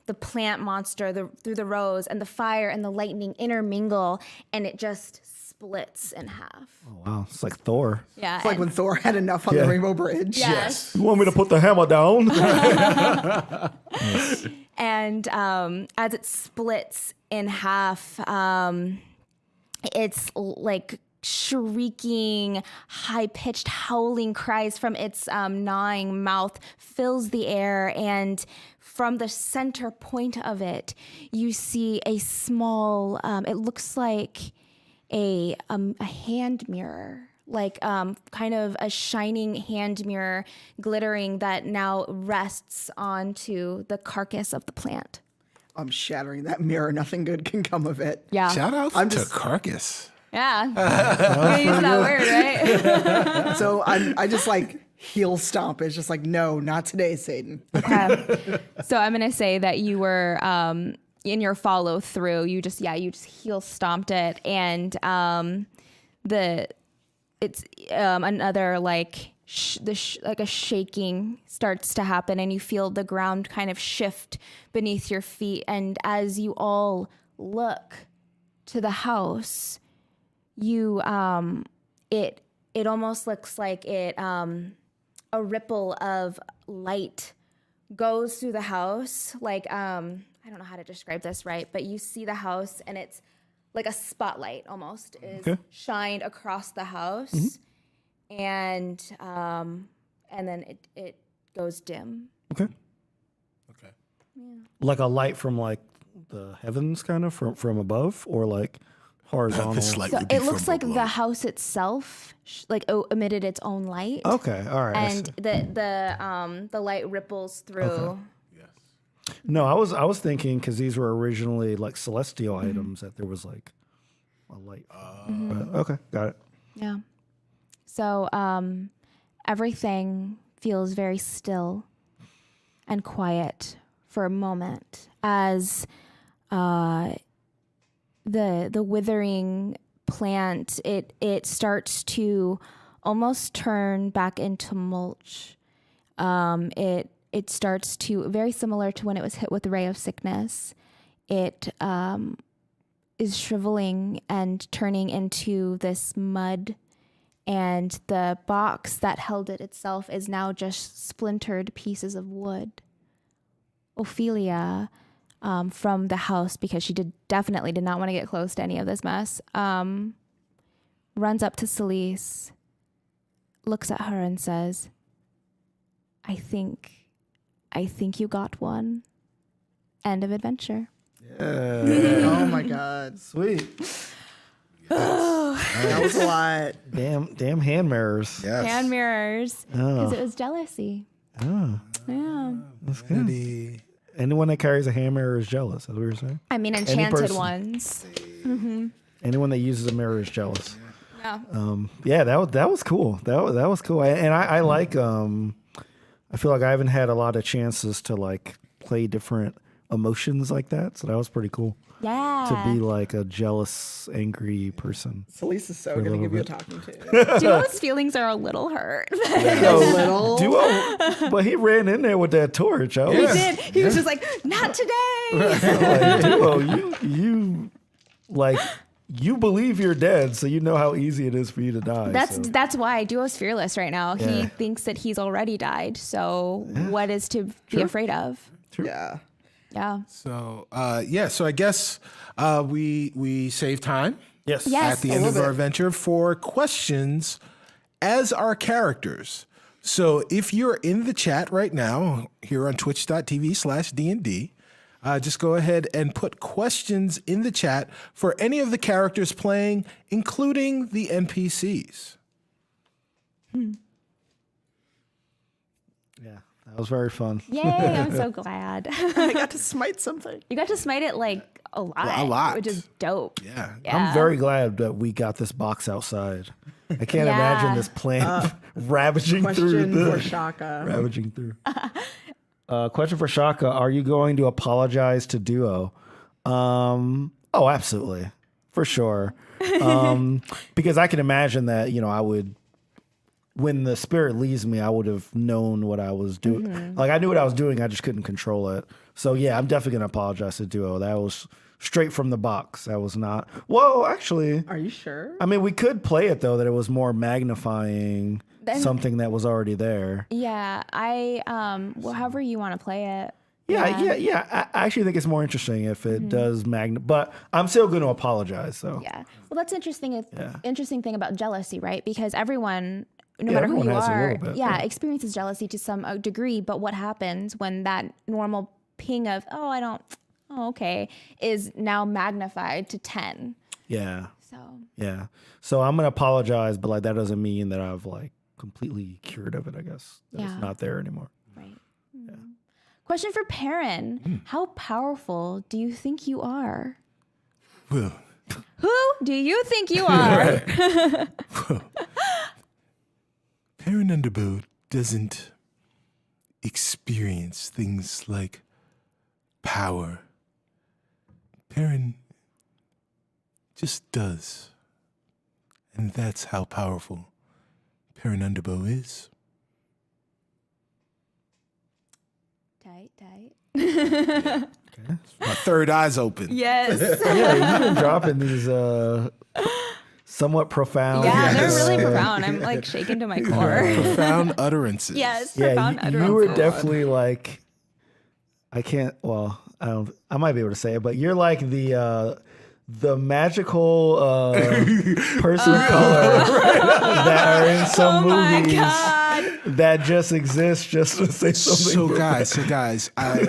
E: the plant monster through the rose, and the fire and the lightning intermingle, and it just splits in half.
C: Oh, wow. It's like Thor.
E: Yeah,
D: It's like when Thor had enough on the Rainbow Bridge.
E: yes.
C: You want me to put the hammer down?
E: And as it splits in half, it's like shrieking, high-pitched, howling cries from its gnawing mouth fills the air, and from the center point of it, you see a small, it looks like a hand mirror, like kind of a shining hand mirror glittering that now rests onto the carcass of the plant.
D: I'm shattering that mirror. Nothing good can come of it.
E: Yeah.
B: Shout out
D: I'm
B: to
D: just-
B: Carcass.
E: Yeah. You're gonna use that word, right?
D: So I just like heel stomp. It's just like, no, not today, Satan.
E: So I'm gonna say that you were in your follow through. You just heel stomped it, and it's another like like a shaking starts to happen, and you feel the ground kind of shift beneath your feet. And as you all look to the house, you it almost looks like a ripple of light goes through the house. Like I don't know how to describe this right, but you see the house, and it's like a spotlight almost is shined across the house, and then it goes dim.
C: Okay. Like a light from like the heavens, kind of from above, or like horizontal.
B: This light
E: So
B: would be
E: it looks
B: from
E: like
B: below.
E: the house itself emitted its own light.
C: Okay, all right. I
E: And
C: see.
E: the light ripples through.
C: No, I was thinking because these were originally like celestial items that there was like a light. But, okay, got it.
E: Yeah. So everything feels very still and quiet for a moment as the withering plant it starts to almost turn back into mulch. It starts to, very similar to when it was hit with the ray of sickness. It is shriveling and turning into this mud, and the box that held it itself is now just splintered pieces of wood. Ophelia, from the house, because she definitely did not want to get close to any of this mess, runs up to Celise, looks at her and says, I think you got one. End of adventure.
D: Oh my God.
C: Sweet.
D: That was a lot.
C: Damn hand mirrors.
B: Yes.
E: Hand mirrors. Because it was jealousy.
C: Oh,
E: Yeah.
C: that's good.
B: The-
C: Anyone that carries a hand mirror is jealous. That's what you're saying.
E: I mean, enchanted
C: person.
E: ones.
C: Anyone that uses a mirror is jealous.
E: Yeah.
C: Yeah, that was cool. That was cool. And I like. I feel like I haven't had a lot of chances to like play different emotions like that. So that was pretty cool
E: Yeah.
C: to be like a jealous, angry person.
D: Celise is so
C: a
D: going to
C: little
D: give you a
C: bit.
D: talking to.
E: Duo's feelings are a little hurt.
D: A little.
C: Duo, but he ran in there with that torch. I was
E: He did. He was just like, not today.
C: like, Duo, you believe you're dead, so you know how easy it is for you to die. so.
E: That's why Duo's fearless right now. He
C: Yeah.
E: thinks that he's already died. So what is to be afraid of?
D: Yeah.
E: Yeah.
B: So so I guess we save time
C: Yes.
E: Yes.
B: at the end of our adventure for questions as our characters. So if you're in the chat right now here on twitch.tv/DND, just go ahead and put questions in the chat for any of the characters playing, including the NPCs.
C: Yeah. That was very fun.
E: Yay, I'm so glad.
D: I got to smite something.
E: You got to smite it like a lot.
B: A lot.
E: Which is dope.
B: Yeah.
C: I'm very glad that we got this box outside. I can't
E: Yeah.
C: imagine this plant ravaging through
D: Question
C: the
D: for Shaka.
C: ravaging through. Question for Shaka: are you going to apologize to Duo? Oh, absolutely, for sure. Because I can imagine that I would. When the spirit leaves me, I would have known what I was doing.
E: Mm-hmm.
C: Like I knew what I was doing, I just couldn't control it. So yeah, I'm definitely gonna apologize to Duo. That was straight from the box. That was not. Whoa, actually,
D: Are you sure?
C: I mean, we could play it though. That it was more magnifying something that was already there.
E: Yeah, well, however you want to play it.
C: Yeah. I actually think it's more interesting if it does but I'm still going to apologize. So
E: Yeah. Well, that's interesting.
C: Yeah.
E: Interesting thing about jealousy, right? Because everyone, no
C: Yeah,
E: matter who
C: everyone
E: you
C: has a
E: are,
C: little bit,
E: experiences jealousy to some degree. But what happens when that normal ping of okay, is now magnified to 10?
C: yeah.
E: So
C: Yeah. So I'm going to apologize, but like that doesn't mean that I've like completely cured of it, I guess. That
E: Yeah.
C: It's not there anymore.
E: right. Question for Perrin: how powerful do you think you are?
B: Well,
E: Who do you think you are?
B: Perrin Underbow doesn't experience things like power. Perrin just does. And that's how powerful Perrin Underbow is.
E: Tight.
B: My third eye's open.
E: Yes.
C: Yeah, you've been dropping these somewhat profound.
E: Yeah, they're really profound. I'm like shaken to my core.
B: Profound utterances.
E: Yes,
C: Yeah,
E: profound
C: you were
E: utterances.
C: definitely like, I can't. Well, I might be able to say it, but you're like the magical person of color that are in some movies that just exist just to say something.
B: So guys, I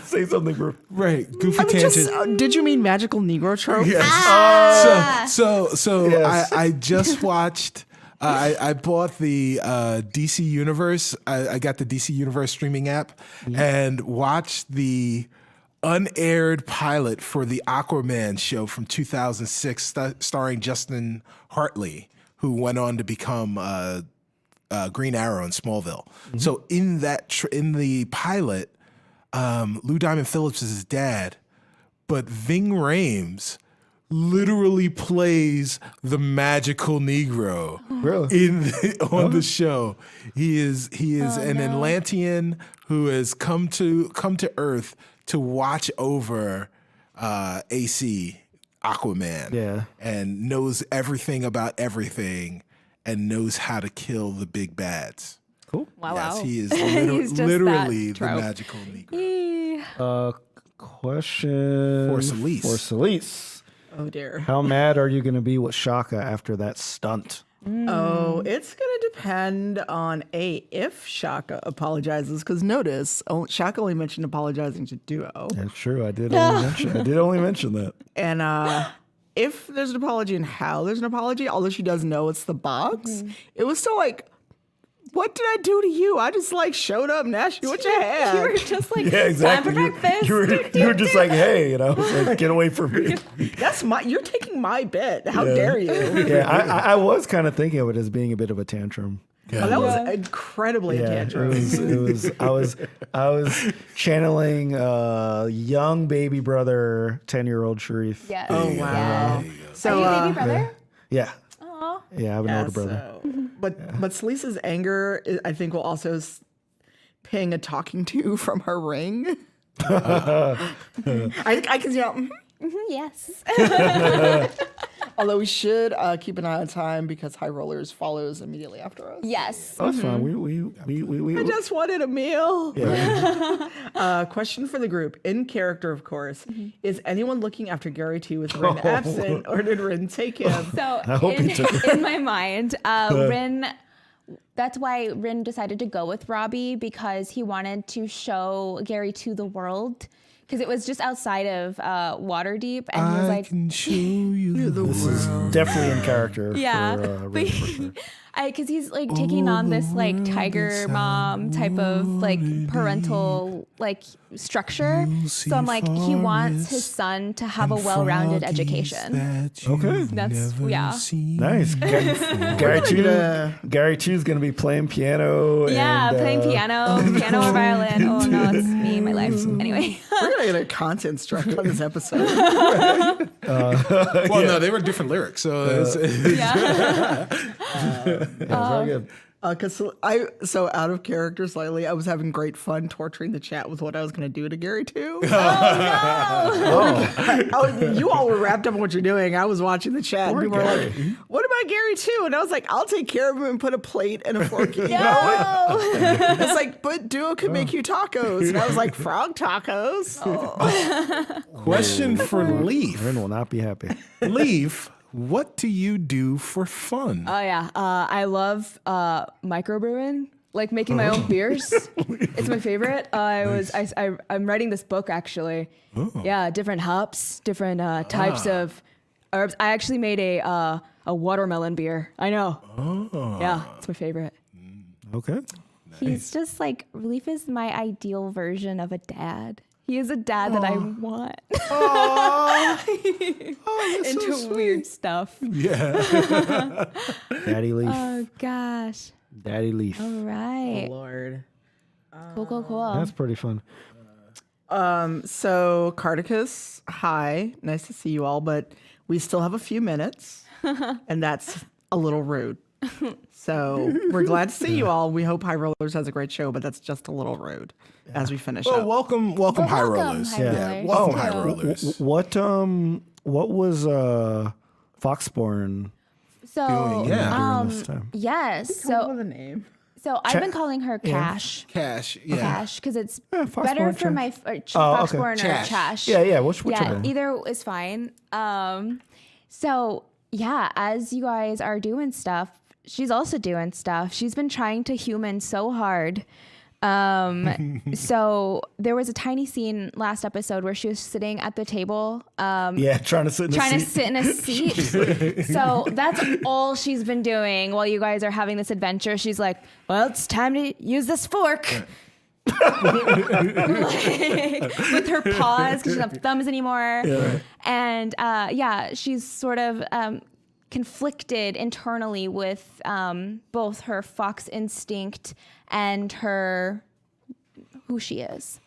C: say something. Bro.
B: right, goofy
D: I mean,
B: tangent.
D: did you mean magical Negro trope?
B: Yes. So
C: Yes.
B: I just watched. I bought the DC Universe. I got the DC Universe streaming app and watched the unaired pilot for the Aquaman show from 2006, starring Justin Hartley, who went on to become Green Arrow in Smallville. So in that in the pilot, Lou Diamond Phillips is his dad, but Ving Rhames literally plays the magical Negro
C: Really?
B: on the show. He is an Atlantean who has come to Earth to watch over AC Aquaman.
C: Yeah.
B: And knows everything about everything and knows how to kill the big bads.
C: Cool.
E: Wow,
B: Yes,
E: wow.
B: he is
E: He's just
B: literally
E: that
B: the
E: trope.
B: magical Negro.
C: Question
B: For Celise.
C: For Celise.
D: Oh dear.
C: How mad are you going to be with Shaka after that stunt?
D: Oh, it's going to depend on if Shaka apologizes. Because notice, Shaka only mentioned apologizing to Duo.
C: That's true. I did only mention that.
D: And if there's an apology and how there's an apology, although she does know it's the box, it was still like, what did I do to you? I just like showed up and asked you what you had.
E: You were just like,
C: Yeah, exactly.
E: time for breakfast.
C: You were just like, hey, I was like, get away from me.
D: You're taking my bit. How dare you?
C: Yeah, I was kind of thinking of it as being a bit of a tantrum.
D: Oh, that was incredibly a tantrum.
C: It was. I was channeling young baby brother, 10-year-old Shareef.
E: Yes.
D: Oh, wow.
E: Are
D: So,
E: you a baby brother?
C: Yeah,
E: Aw.
C: yeah. I have an older brother.
D: But Selisa's anger, I think, will also ping a talking to from her ring. I can see how.
E: Yes.
D: Although we should keep an eye on time because High Rollers follows immediately after us.
E: Yes.
C: Oh, that's fine.
D: I just wanted a meal.
C: Yeah.
D: Question for the group, in character, of course. Is anyone looking after Gary T with Rin absent, or did Rin take him?
E: So
C: hope he took it.
E: in my mind, Rin, that's why Rin decided to go with Robbie, because he wanted to show Gary to the world. Because it was just outside of Waterdeep, and he was
B: I
E: like,
B: can show you the
C: This is definitely in character.
E: yeah.
C: For,
E: But
C: Rin, for sure.
E: Because he's like taking on this like tiger mom type of like parental like structure. So I'm like, he wants his son to have a well-rounded education.
C: Okay.
E: That's yeah.
C: Nice. Gary Chu's gonna be playing piano.
E: Yeah,
C: and,
E: playing piano or violin. Oh no, it's me, my life. Anyway.
D: We're gonna get a content strike on this episode.
B: Well, no, they were different lyrics. So
E: Yeah.
C: very good.
D: So out of character slightly, I was having great fun torturing the chat with what I was going to do to Gary too. You all were wrapped up in what you're doing. I was watching the chat. And people were like, "What about Gary too?" And I was like, "I'll take care of him and put a plate and a fork." You know? It's like, but Duo can make you tacos, and I was like, "Frog tacos."
B: question for Leaf.
C: Ren will not be happy.
B: Leaf, what do you do for fun?
A: Oh yeah, I love microbrewing, like making my own beers. It's my favorite. I'm writing this book actually. Yeah, different hops, different types of herbs. I actually made a watermelon beer. I know. Yeah, it's my favorite.
C: Okay.
E: He's just like, Leaf is my ideal version of a dad. He is a dad that I want. Into weird stuff.
B: Yeah.
C: Daddy Leaf.
E: Oh gosh.
C: Daddy Leaf.
E: All right.
D: Lord.
E: Cool.
C: That's pretty fun.
D: So Cardicus, hi, nice to see you all, but we still have a few minutes, and that's a little rude. So we're glad to see you all. We hope High Rollers has a great show, but that's just a little rude as we finish
B: Well,
D: up.
B: welcome, High Rollers.
E: High
B: Yeah,
E: Rollers.
B: welcome, High Rollers.
C: What was Foxborn
E: So
B: Doing, yeah.
C: during this time?
E: yes.
D: What was
E: So
D: the name?
E: I've been calling her Cash.
B: Cash. Yeah.
E: Cash, because it's
C: Foxborn,
E: better for
C: Chash.
E: my
C: okay.
E: Foxborn or
B: Chash.
E: Chash.
C: Yeah. Which
E: Yeah,
C: one?
E: either is fine. So yeah, as you guys are doing stuff, she's also doing stuff. She's been trying to human so hard. So there was a tiny scene last episode where she was sitting at the table.
C: Yeah, trying to sit in
E: Trying
C: the
E: to
C: seat.
E: sit in a seat. So that's all she's been doing while you guys are having this adventure. She's like, well, it's time to use this fork. With her paws, because she doesn't have thumbs anymore.
C: Yeah.
E: And she's sort of conflicted internally with both her fox instinct and who she is.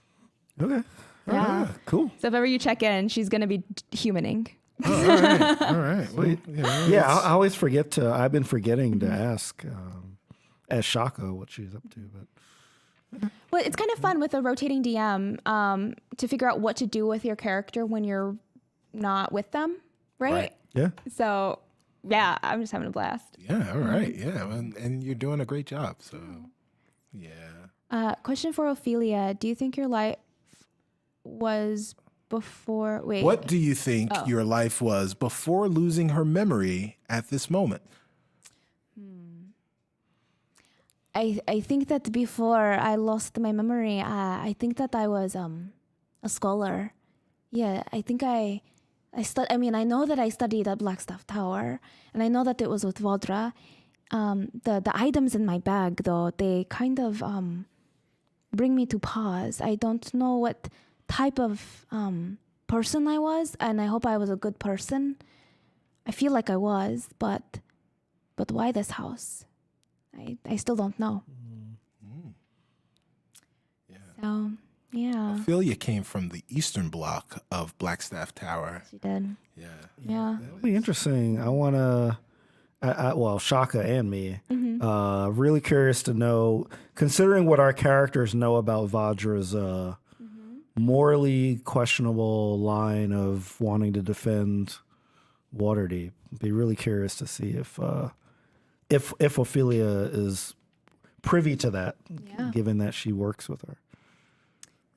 C: Okay.
E: Yeah.
C: Cool.
E: So if ever you check in, she's going to be humaning.
B: All right. Well,
C: Yeah, I always forget to. I've been forgetting to ask Shaka what she's up to, but.
E: Well, it's kind of fun with a rotating DM to figure out what to do with your character when you're not with them, right?
C: Yeah.
E: So, yeah, I'm just having a blast.
B: Yeah. All right. Yeah. And you're doing a great job. So, yeah.
E: Question for Ophelia. Do you think your life was before... Wait.
B: What do you think your life was before losing her memory at this moment?
E: I think that before I lost my memory, I think that I was a scholar. Yeah, I think I know that I studied at Blackstaff Tower, and I know that it was with Valdra. The items in my bag, though, they kind of bring me to pause. I don't know what type of person I was, and I hope I was a good person. I feel like I was, but why this house? I still don't know.
B: Yeah.
E: So, yeah,
B: Ophelia came from the eastern block of Blackstaff Tower.
E: she did.
B: Yeah.
E: Yeah.
C: That'll be interesting. I want to, well, Shaka and me, really curious to know, considering what our characters know about Vajra's morally questionable line of wanting to defend Waterdeep. Be really curious to see if Ophelia is privy to that,
E: Yeah.
C: given that she works with her.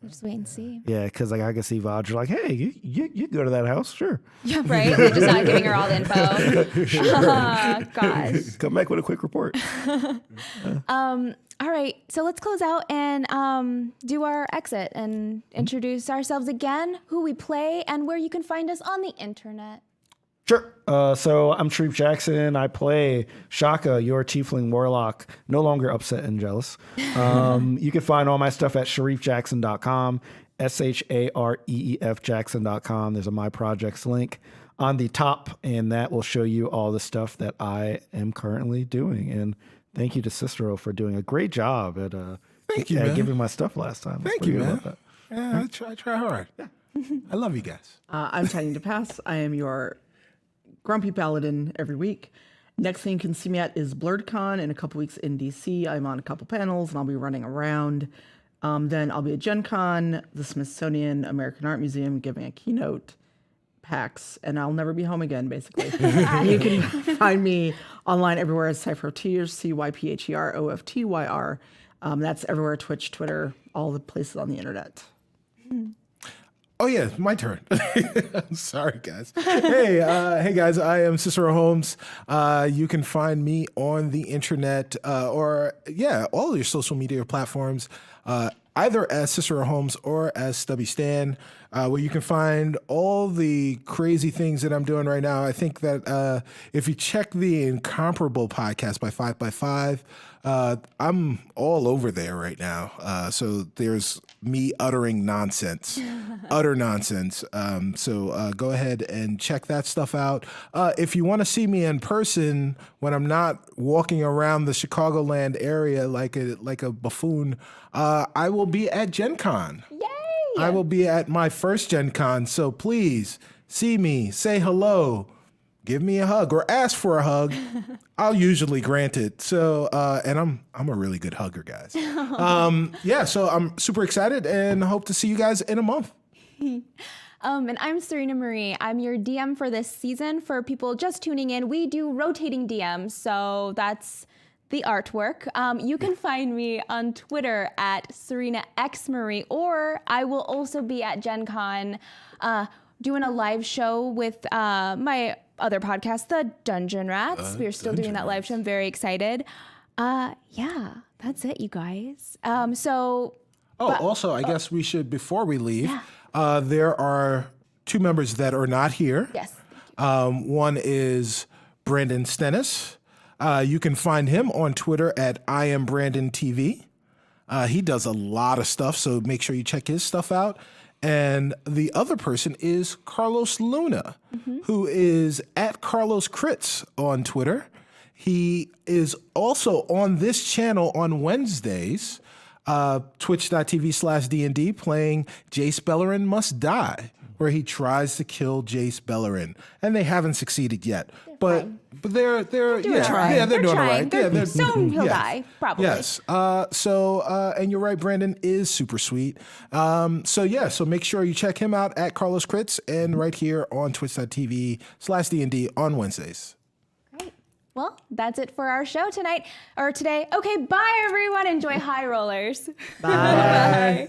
E: We'll just wait and see.
C: Yeah, because like I can see Vajra like, hey, you go to that house, sure.
E: Yeah, right? They're just not giving her all the info. Gosh.
C: Come back with a quick report.
E: All right, so let's close out and do our exit and introduce ourselves again, who we play, and where you can find us on the internet.
C: Sure. So I'm Shareef Jackson. I play Shaka, your tiefling warlock, no longer upset and jealous. You can find all my stuff at shareefjackson.com, ShareEF Jackson.com. There's a My Projects link on the top, and that will show you all the stuff that I am currently doing. And thank you to Cicero for doing a great job at
B: Thank you, man.
C: giving my stuff last time.
B: Thank you, man. Yeah, I try hard. I love you guys.
D: I'm Tanya DePass. I am your grumpy paladin every week. Next thing you can see me at is BlurredCon in a couple weeks in DC. I'm on a couple panels and I'll be running around. Then I'll be at Gen Con, the Smithsonian American Art Museum, giving a keynote, PAX, and I'll never be home again, basically. You can find me online everywhere as Cypheroftyr, CYPHEROFTYR. That's everywhere, Twitch, Twitter, all the places on the internet.
B: Oh yeah, my turn. Sorry, guys. Hey guys. I am Cicero Holmes. You can find me on the internet or all your social media platforms, either as Cicero Holmes or as Stubby Stan, where you can find all the crazy things that I'm doing right now. I think that if you check the Incomparable podcast by 5x5, I'm all over there right now. So there's me uttering nonsense, utter nonsense. So go ahead and check that stuff out. If you want to see me in person when I'm not walking around the Chicagoland area like a buffoon, I will be at Gen Con.
E: Yay!
B: I will be at my first Gen Con. So please see me, say hello, give me a hug or ask for a hug. I'll usually grant it. So, and I'm a really good hugger, guys. So I'm super excited and hope to see you guys in a month.
E: And I'm Surena Marie. I'm your DM for this season. For people just tuning in, we do rotating DMs, so that's the artwork. You can find me on Twitter at SerenaXMarie, or I will also be at Gen Con doing a live show with my other podcast, the Dungeon Rats. We're still doing that live show. I'm very excited. That's it, you guys.
B: Also, I guess we should, before we leave, there are two members that are not here.
E: Yes.
B: One is Brandon Stennis. You can find him on Twitter at IamBrandonTV. He does a lot of stuff, so make sure you check his stuff out. And the other person is Carlos Luna, who is at Carlos Crits on Twitter. He is also on this channel on Wednesdays, twitch.tv/DND, playing Jace Bellerin Must Die, where he tries to kill Jace Bellerin. And they haven't succeeded yet. But they're doing all right.
E: Soon he'll die, probably.
B: Yes. And you're right, Brandon is super sweet. So make sure you check him out at Carlos Crits and right here on twitch.tv/DND on Wednesdays.
E: Great. Well, that's it for our show today. Okay, bye everyone. Enjoy High Rollers.
D: Bye.
E: Bye.